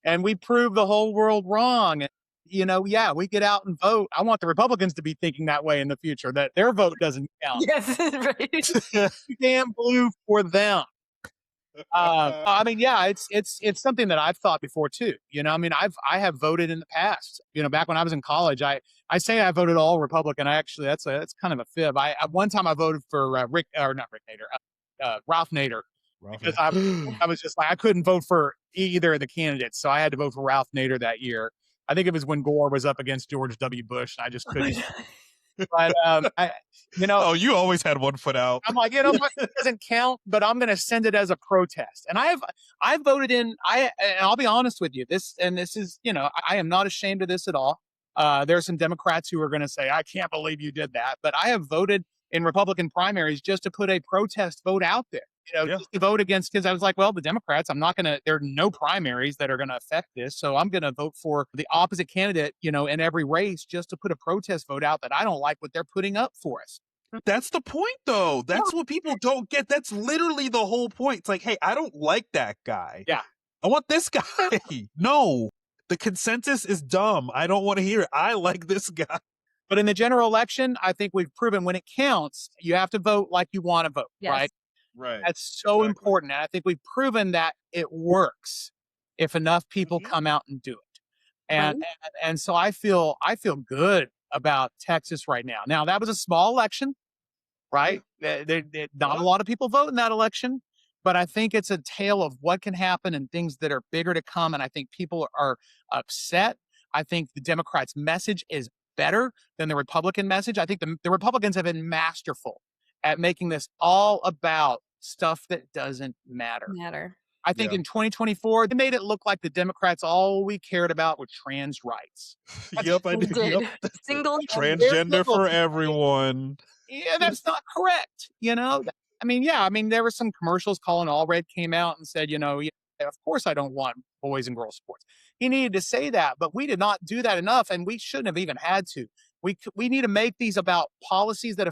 And we proved the whole world wrong. We get out and vote. I want the Republicans to be thinking that way in the future, that their vote doesn't count. Yes, right. Damn blue for them. I mean, it's something that I've thought before too. I mean, I have voted in the past. Back when I was in college, I say I voted all Republican. That's kind of a fib. One time I voted for Ralph Nader, because I was just like, I couldn't vote for either of the candidates, so I had to vote for Ralph Nader that year. I think it was when Gore was up against George W. Bush, and I just couldn't. But Oh, you always had one foot out. I'm like, what, it doesn't count, but I'm going to send it as a protest. And I voted in. And I'll be honest with you. This is, I am not ashamed of this at all. There are some Democrats who are going to say, I can't believe you did that. But I have voted in Republican primaries just to put a protest vote out there. Just to vote against, because I was like, well, the Democrats, there are no primaries that are going to affect this. So I'm going to vote for the opposite candidate, in every race just to put a protest vote out that I don't like what they're putting up for us. That's the point, though. That's what people don't get. That's literally the whole point. It's like, hey, I don't like that guy. Yeah. I want this guy. No, the consensus is dumb. I don't want to hear it. I like this guy. But in the general election, I think we've proven when it counts, you have to vote like you want to vote, right? Right. That's so important. And I think we've proven that it works if enough people come out and do it. And so I feel good about Texas right now. Now, that was a small election, right? Not a lot of people vote in that election, but I think it's a tale of what can happen and things that are bigger to come. And I think people are upset. I think the Democrats' message is better than the Republican message. I think the Republicans have been masterful at making this all about stuff that doesn't matter. I think in 2024, they made it look like the Democrats, all we cared about were trans rights. Yep, I did. Yep. Single transgender for everyone. Yeah, that's not correct. There were some commercials. Colin Allred came out and said, of course I don't want boys and girls sports. He needed to say that, but we did not do that enough, and we shouldn't have even had to. We need to make these about policies that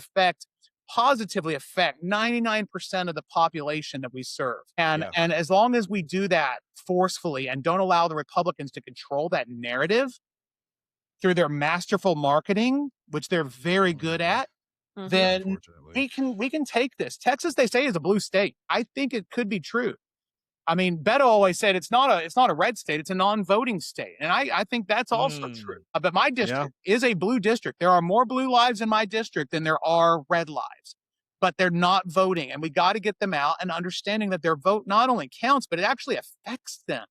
positively affect 99% of the population that we serve. And as long as we do that forcefully and don't allow the Republicans to control that narrative through their masterful marketing, which they're very good at, then we can take this. Texas, they say, is a blue state. I think it could be true. I mean, Beto always said it's not a red state, it's a non-voting state. And I think that's also true. But my district is a blue district. There are more blue lives in my district than there are red lives. But they're not voting. And we got to get them out and understanding that their vote not only counts, but it actually affects them.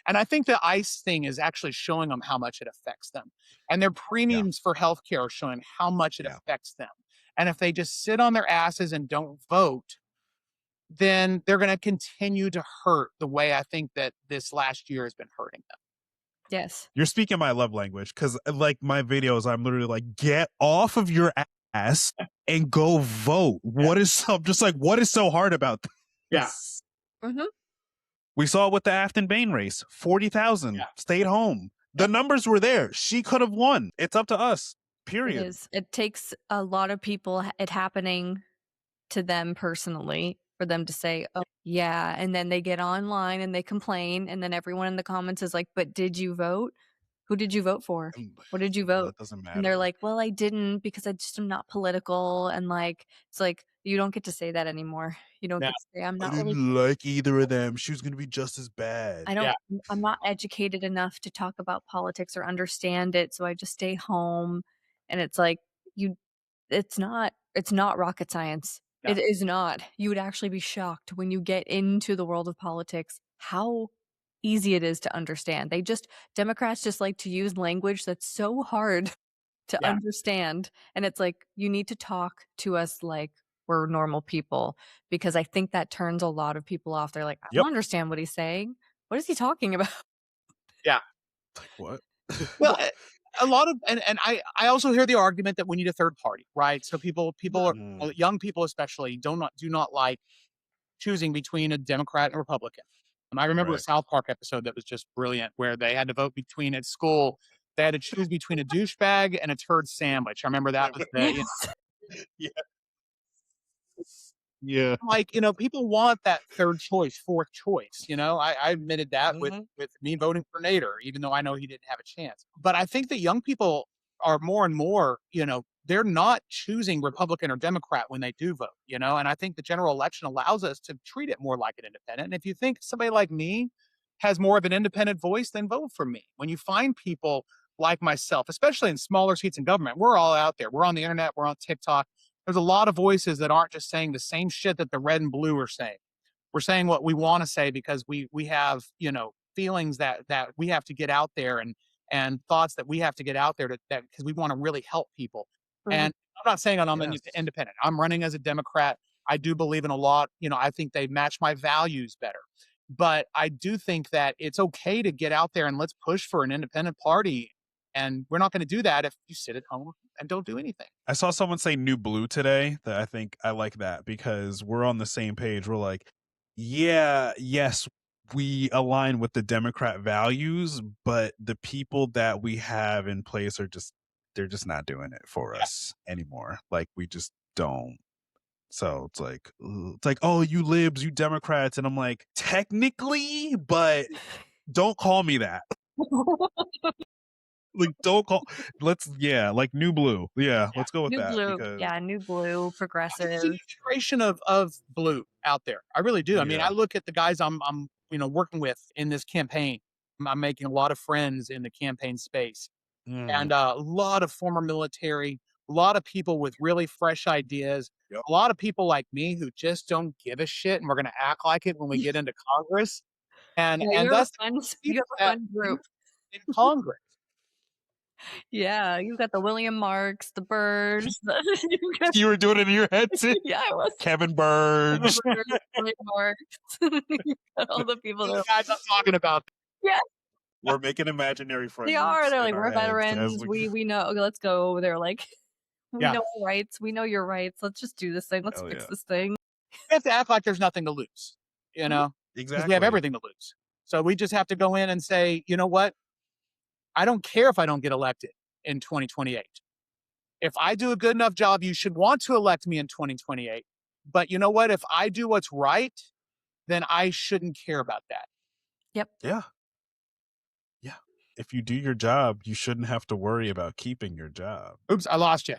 And I think the ICE thing is actually showing them how much it affects them. And their premiums for healthcare are showing how much it affects them. And if they just sit on their asses and don't vote, then they're going to continue to hurt the way I think that this last year has been hurting them. Yes. You're speaking my love language, because like my videos, I'm literally like, get off of your ass and go vote. I'm just like, what is so hard about this? Yeah. We saw it with the Afton Bain race, 40,000 stayed home. The numbers were there. She could have won. It's up to us. Period. It takes a lot of people, it happening to them personally, for them to say, oh, yeah. And then they get online and they complain. And then everyone in the comments is like, but did you vote? Who did you vote for? What did you vote? It doesn't matter. And they're like, well, I didn't because I just am not political. And it's like, you don't get to say that anymore. You don't get to say, I'm not I didn't like either of them. She was going to be just as bad. I'm not educated enough to talk about politics or understand it. So I just stay home. And it's like, it's not rocket science. Yeah. It is not. You would actually be shocked when you get into the world of politics, how easy it is to understand. Democrats just like to use language that's so hard to understand. And it's like, you need to talk to us like we're normal people, because I think that turns a lot of people off. They're like, I don't understand what he's saying. What is he talking about? Yeah. Like what? Well, a lot of, and I also hear the argument that we need a third party, right? So people are, young people especially, do not like choosing between a Democrat and a Republican. I remember a South Park episode that was just brilliant, where they had to vote between, at school, they had to choose between a douchebag and a turd sandwich. I remember that was Yeah. Like, people want that third choice, fourth choice. I admitted that with me voting for Nader, even though I know he didn't have a chance. But I think that young people are more and more, they're not choosing Republican or Democrat when they do vote, and I think the general election allows us to treat it more like an independent. And if you think somebody like me has more of an independent voice, then vote for me. When you find people like myself, especially in smaller seats in government, we're all out there. We're on the internet, we're on TikTok. There's a lot of voices that aren't just saying the same shit that the red and blue are saying. We're saying what we want to say because we have, feelings that we have to get out there, and thoughts that we have to get out there because we want to really help people. And I'm not saying I'm an independent. I'm running as a Democrat. I do believe in a lot. I think they match my values better. But I do think that it's okay to get out there and let's push for an independent party. And we're not going to do that if you sit at home and don't do anything. I saw someone say New Blue today that I think I like that because we're on the same page. We're like, yes, we align with the Democrat values, but the people that we have in place they're just not doing it for us anymore. Like we just don't. So it's like, oh, you libs, you Democrats. And I'm like, technically, but don't call me that. Like, don't call. Like New Blue. Yeah, let's go with New that. Blue. Because New Blue, progressive. I see the integration of blue out there. I really do. I mean, I look at the guys I'm working with in this campaign. I'm making a lot of friends in the campaign space. And a lot of former military, a lot of people with really fresh ideas, a lot of people like me who just don't give a shit, and we're going to act like it when we get into Congress. And that's you have a fun group in Congress. Yeah, you've got the William Marks, the Birds. You were doing it in your head too. Yeah, I was. Kevin Birds. William Marks. All the people that guys I'm talking about. Yeah. We're making imaginary friends. They are. They're like, we're veterans. We know. Let's go. They're like, we know our rights. We know your rights. Let's just do this thing. Let's fix this thing. We have to act like there's nothing to lose, Exactly. Because we have everything to lose. So we just have to go in and say, you know what? I don't care if I don't get elected in 2028. If I do a good enough job, you should want to elect me in 2028. But you know what? If I do what's right, then I shouldn't care about that. Yep. Yeah. If you do your job, you shouldn't have to worry about keeping your job. Oops, I lost you.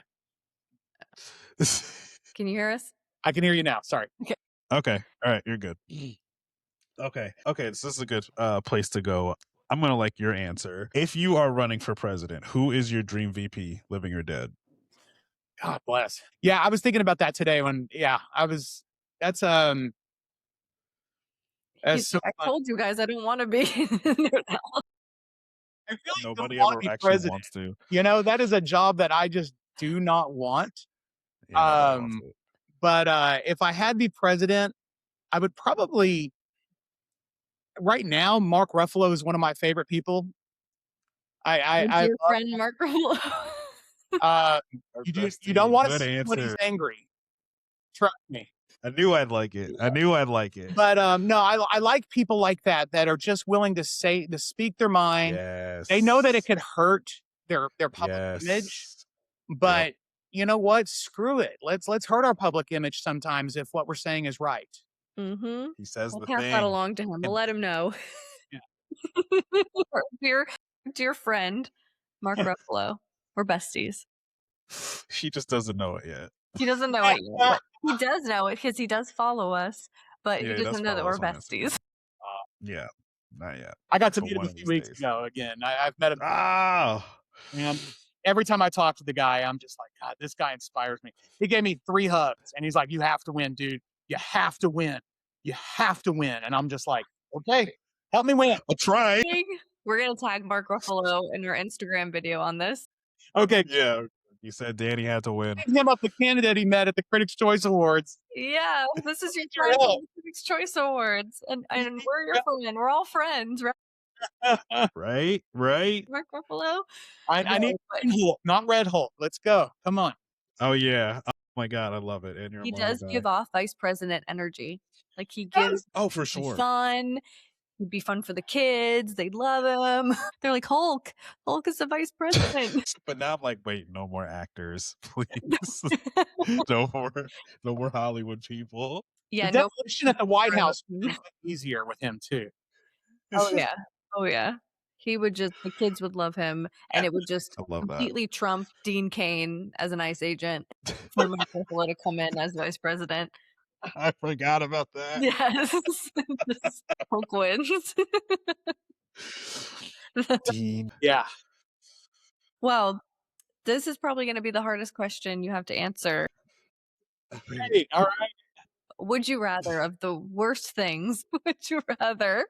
Can you hear us? I can hear you now. Sorry. Okay. All right. You're good. Okay. This is a good place to go. I'm going to like your answer. If you are running for president, who is your dream VP, living or dead? God bless. Yeah, I was thinking about that today that's I told you guys I don't want to be I really Nobody don't ever be actually president. wants to. That is a job that I just do not want. Yeah, but if I had to be president, I would probably right now, Mark Ruffalo is one of my favorite people. I your friend Mark Ruffalo. You don't want to see when he's angry. Trust me. I knew I'd like it. But no, I like people like that are just willing to speak their mind. Yes. They know that it could hurt their public image, but you know what? Screw it. Let's hurt our public image sometimes if what we're saying is right. Mm-hmm. He says we'll the pass thing. that along to him. We'll let him know. dear friend, Mark Ruffalo. We're besties. She just doesn't know it yet. He doesn't know it yet. He does know it because he does follow us, but he doesn't know that we're besties. Yeah, not yet. I got to meet him a few weeks ago again. I've met him. And every time I talk to the guy, I'm just like, God, this guy inspires me. He gave me 3 hugs and he's like, you have to win, dude. You have to win. You have to win. And I'm just like, okay, help me win. I'll try. We're going to tag Mark Ruffalo in our Instagram video on this. Okay. Yeah. You said Danny had to win. Him up the candidate he met at the Critics' Choice Awards. Yeah, this is your friend at the Critics' Choice Awards. And we're your friend. We're all friends, right? Right? Mark Ruffalo? I need Hulk, not Red Hulk. Let's go. Come on. Oh, yeah. Oh, my God. I love it. And he does give off vice president energy. Like he gives. Oh, for sure. Fun. He'd be fun for the kids. They'd love him. They're like, Hulk is the vice president. But now I'm like, wait, no more actors, please. no more Hollywood people. Yeah, the demolition at the White House would be easier with him too. Oh yeah. The kids would love him, and it would just completely trump Dean Cain as an ICE agent for Mark Ruffalo to come in as vice president. I forgot about that. Yes. Hulk wins. Dean. Yeah. Well, this is probably going to be the hardest question you have to answer. Hey, all right. Would you rather, of the worst things, would you rather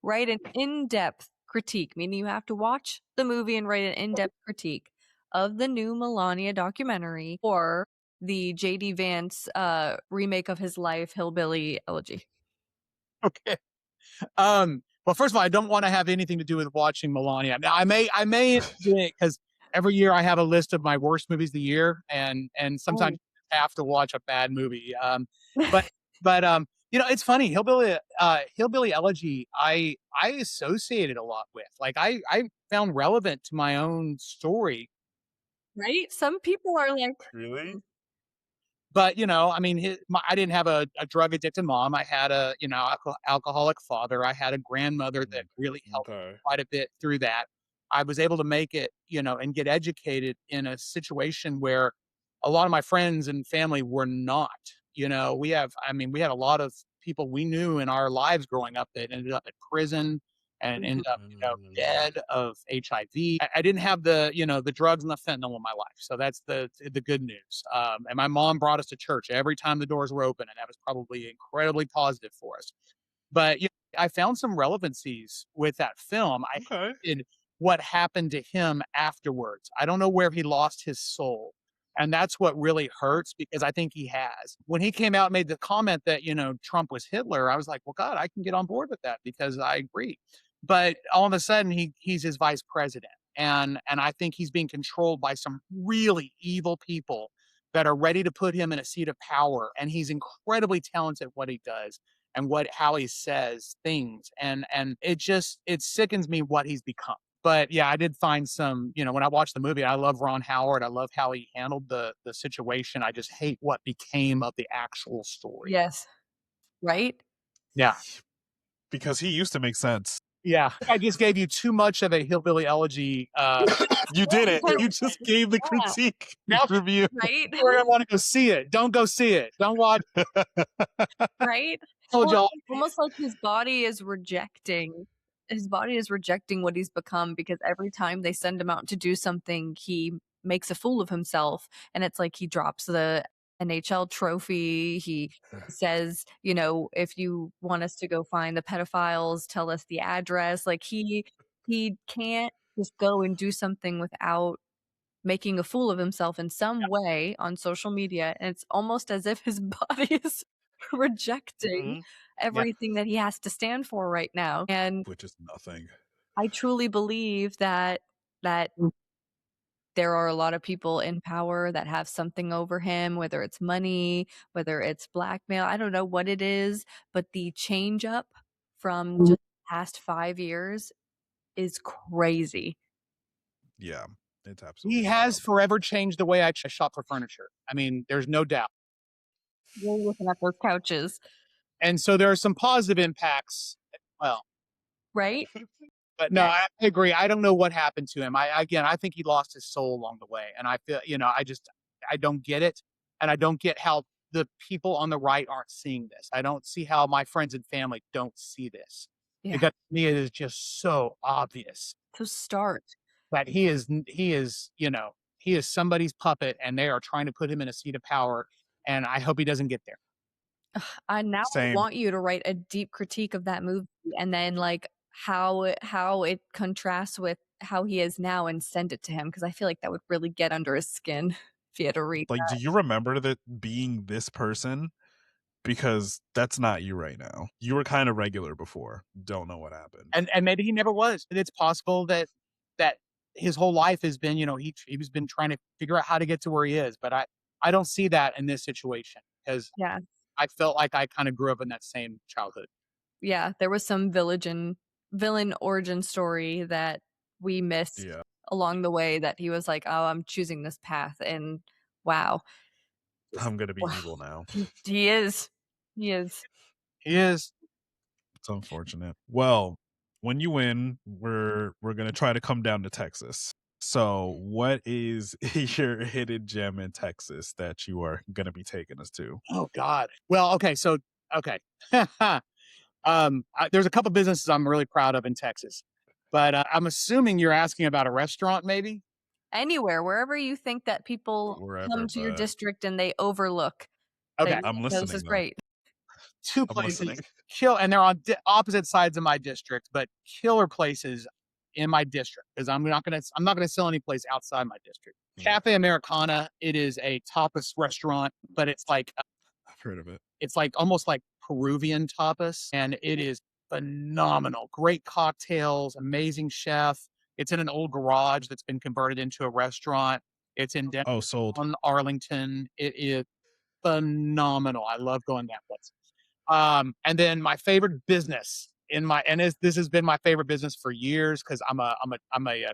write an in-depth critique, meaning you have to watch the movie and write an in-depth critique of the new Melania documentary or the J.D. Vance remake of his life, Hillbilly Elegy? Okay. Well, first of all, I don't want to have anything to do with watching Melania. Now, I may because every year I have a list of my worst movies of the year, and sometimes you have to watch a bad movie. But it's funny. Hillbilly Elegy, I associated a lot with. Like I found relevant to my own story. Right? Some people are like, Really? But I mean, I didn't have a drug addicted mom. I had a alcoholic father. I had a grandmother that really helped Okay. quite a bit through that. I was able to make it, and get educated in a situation where a lot of my friends and family were not. We had a lot of people we knew in our lives growing up that ended up in prison and ended up, dead of HIV. I didn't have the drugs and the fentanyl in my life, so that's the good news. And my mom brought us to church every time the doors were open, and that was probably incredibly positive for us. But I found some relevancies with that film. I Okay. hated what happened to him afterwards. I don't know where he lost his soul. And that's what really hurts because I think he has. When he came out and made the comment that, Trump was Hitler, I was like, well, God, I can get on board with that because I agree. But all of a sudden he's his vice president. And I think he's being controlled by some really evil people that are ready to put him in a seat of power. And he's incredibly talented at what he does and how he says things. And it sickens me what he's become. But yeah, I did find some, when I watched the movie, I love Ron Howard. I love how he handled the situation. I just hate what became of the actual story. yes, right? Yeah. Because he used to make sense. Yeah. I just gave you too much of a hillbilly elegy. You did it. because- You just gave the Yeah. critique Now review. Right? we're gonna want to go see it. Don't go see it. Don't watch. Right? Told Well, y'all. it's almost like his body is rejecting what he's become because every time they send him out to do something, he makes a fool of himself. And it's like he drops the NHL trophy. He says, if you want us to go find the pedophiles, tell us the address. Like he can't just go and do something without making a fool of himself in some way on social media, and it's almost as if his body is rejecting Mhm. Yeah. everything that he has to stand for right now. And Which is nothing. I truly believe that there are a lot of people in power that have something over him, whether it's money, whether it's blackmail, I don't know what it is, but the change up from just the past 5 years is crazy. Yeah. It's He absolutely has wild. forever changed the way I shop for furniture. I mean, there's no doubt. You're looking at those couches, And so there are some positive impacts as well. right? But no, Yeah. I agree. I don't know what happened to him. I think he lost his soul along the way. And I feel, I don't get it. And I don't get how the people on the right aren't seeing this. I don't see how my friends and family don't see this. Yeah. Because to me, it is just so obvious To start. that he is somebody's puppet and they are trying to put him in a seat of power. And I hope he doesn't get there. I Same. want you to write a deep critique of that movie and then like how it contrasts with how he is now and send it to him because I feel like that would really get under his skin if he had to read Like, do that. you remember that being this person? Because that's not you right now. You were kind of regular before. Don't know what happened. And maybe he never was. It's possible that his whole life has been, he's been trying to figure out how to get to where he is. But I don't see that in this situation because Yeah. I felt like I kind of grew up in that same childhood. Yeah, there was some villain origin story that we missed Yeah. along the way that he was like, "Oh, I'm choosing this path." And wow. I'm going to be Wow. evil now. He is. He is. He is. It's unfortunate. Well, when you win, we're going to try to come down to Texas. So, what is your hidden gem in Texas that you are going to be taking us to? Oh God. Well, okay. So, okay. There's a couple businesses I'm really proud of in Texas, but I'm assuming you're asking about a restaurant, maybe. Anywhere, wherever you think that people Wherever, come to your but district and they overlook. They Okay. be I'm like, "No, this listening is though. great." Two I'm places listening. kill, and they're on opposite sides of my district, but killer places in my district because I'm not gonna sell any place outside my district. Cafe Americana. It is a tapas restaurant, but it's like I've heard of it. it's like almost like Peruvian tapas, and it is phenomenal. Great cocktails, amazing chef. It's in an old garage that's been converted into a restaurant. It's in Oh, sold. downtown Arlington. It is phenomenal. I love going that place. And then my favorite business this has been my favorite business for years because I'm a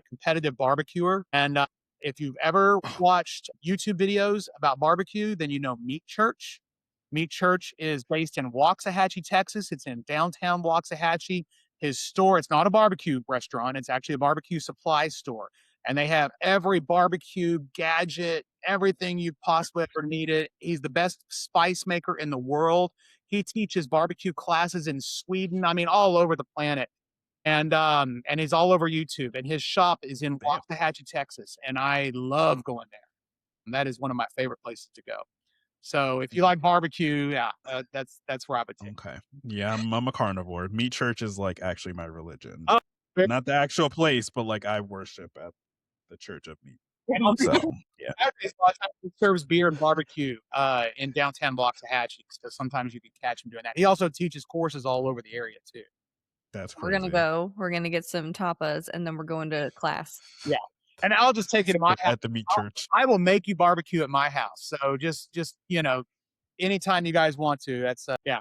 competitive barbecuer. And if you've ever watched YouTube videos about barbecue, then you know Meat Church. Meat Church is based in Waxahachie, Texas. It's in downtown Waxahachie. His store, it's not a barbecue restaurant, it's actually a barbecue supply store. And they have every barbecue gadget, everything you possibly ever needed. He's the best spice maker in the world. He teaches barbecue classes in Sweden, I mean, all over the planet. And he's all over YouTube. And his shop is in Damn. Waxahachie, Texas. And I love going there. And that is one of my favorite places to go. So if you like barbecue, yeah, that's where I would take. Okay. Yeah, I'm a carnivore. Meat Church is like actually my religion. Oh, Not the actual place, but like I worship at the Church of Meat. So yeah. Saturdays, a lot of times he serves beer and barbecue in downtown Waxahachie. So sometimes you can catch him doing that. He also teaches courses all over the area too. That's crazy. We're gonna go. We're gonna get some tapas, and then we're going to class. Yeah, and I'll just take you to my house. At the Meat Church. I will make you barbecue at my house. So just anytime you guys want to. That's yeah.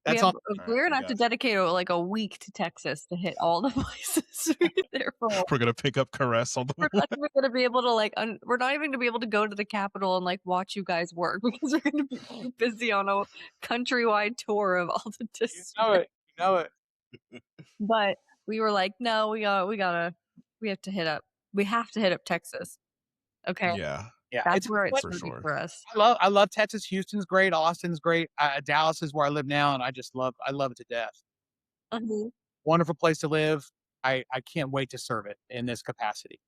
That's all. We're gonna have to dedicate like a week to Texas to hit all the places there. We're gonna pick up Caress on the We're not even gonna be able to we're not even gonna be able to go to the Capitol and like watch you guys work because we're gonna be too busy on a countrywide tour of all the districts. You know it. But we were like, no, we have to hit up Texas. Okay. Yeah. Yeah, That's where it's for sure. for us. I love Texas. Houston's great. Austin's great. Dallas is where I live now, and I love it to death. Mm-hmm. Wonderful place to live. I can't wait to serve it in this capacity.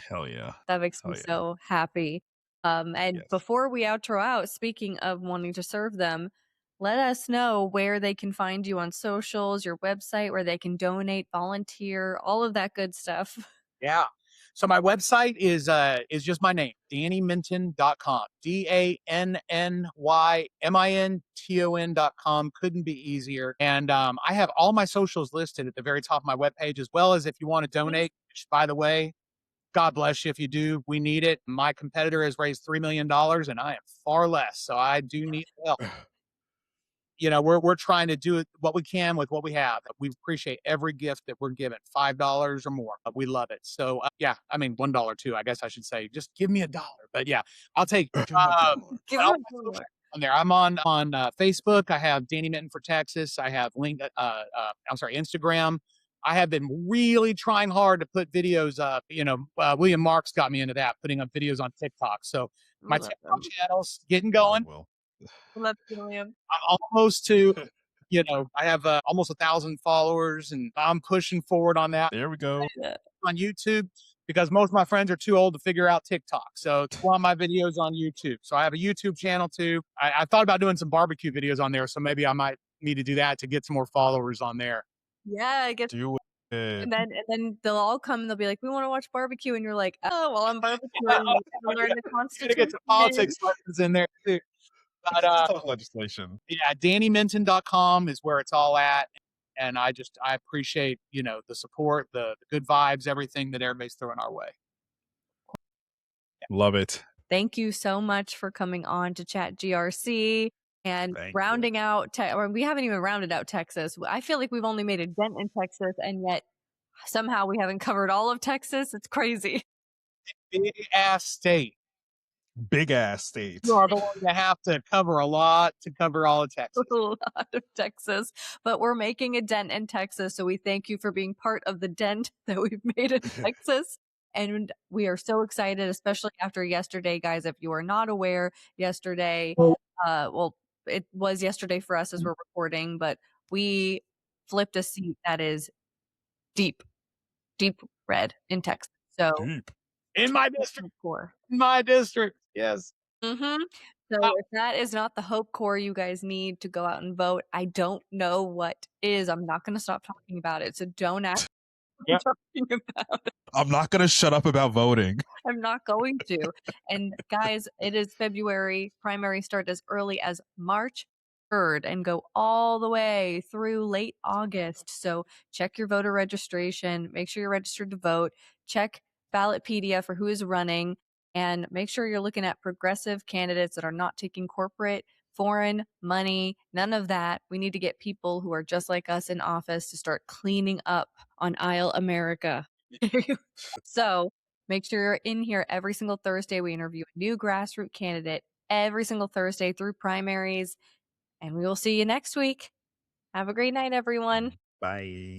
Hell yeah. That makes me so happy. And before we outro out, speaking of wanting to serve them, let us know where they can find you on socials, your website, where they can donate, volunteer, all of that good stuff. Yeah. So my website is just my name, DannyMinton.com. DANNYMINTON.com. Couldn't be easier. And I have all my socials listed at the very top of my webpage, as well as if you want to donate, which, by the way, God bless you if you do. We need it. My competitor has raised $3 million and I am far less. So I do need help. We're trying to do what we can with what we have. We appreciate every gift that we're given, $5 or more. We love it. So yeah, I mean $1 too. I guess I should say, just give me $1. But yeah, I'll take. Give me $1. On there, I'm on Facebook. I have Danny Minton for Texas. I have Instagram. I have been really trying hard to put videos up. William Marks got me into that, putting up videos on TikTok. So my TikTok channel's getting going. Love William. I'm almost to, I have almost 1,000 followers, and I'm pushing forward on that. There we go. On YouTube, because most of my friends are too old to figure out TikTok. So it's one of my videos on YouTube. So I have a YouTube channel too. I thought about doing some barbecue videos on there. So maybe I might need to do that to get some more followers on there. Yeah, I guess. Do it. And then they'll all come and they'll be like, we want to watch barbecue. And you're like, oh, well, I'm barbecuing. Learn the Constitution. Get some politics lessons in there too. But legislation. Yeah, DannyMinton.com is where it's all at. And I appreciate, the support, the good vibes, everything that everybody's throwing our way. Yeah. Love it. Thank you so much for coming on to Chat GRC and rounding out. We haven't even rounded out Texas. I feel like we've only made a dent in Texas, and yet somehow we haven't covered all of Texas. It's crazy. Big ass state. Big ass state. You are the one that have to cover a lot to cover all of Texas. A lot of Texas, but we're making a dent in Texas. So we thank you for being part of the dent that we've made in Texas. And we are so excited, especially after yesterday, guys. If you are not aware, yesterday, it was yesterday for us as we're recording, but we flipped a seat that is deep red in Texas. So deep. In my district. Yes. Mm-hmm. So if that is not the Hope Corps you guys need to go out and vote, I don't know what is. I'm not going to stop talking about it. So don't ask Yep. talking about. I'm not going to shut up about voting. I'm not going to. And guys, it is February. Primary start as early as March 3rd and go all the way through late August. So check your voter registration. Make sure you're registered to vote. Check Ballotpedia for who is running. And make sure you're looking at progressive candidates that are not taking corporate, foreign money, none of that. We need to get people who are just like us in office to start cleaning up on aisle America. So make sure you're in here every single Thursday. We interview a new grassroots candidate every single Thursday through primaries. And we will see you next week. Have a great night, everyone. Bye.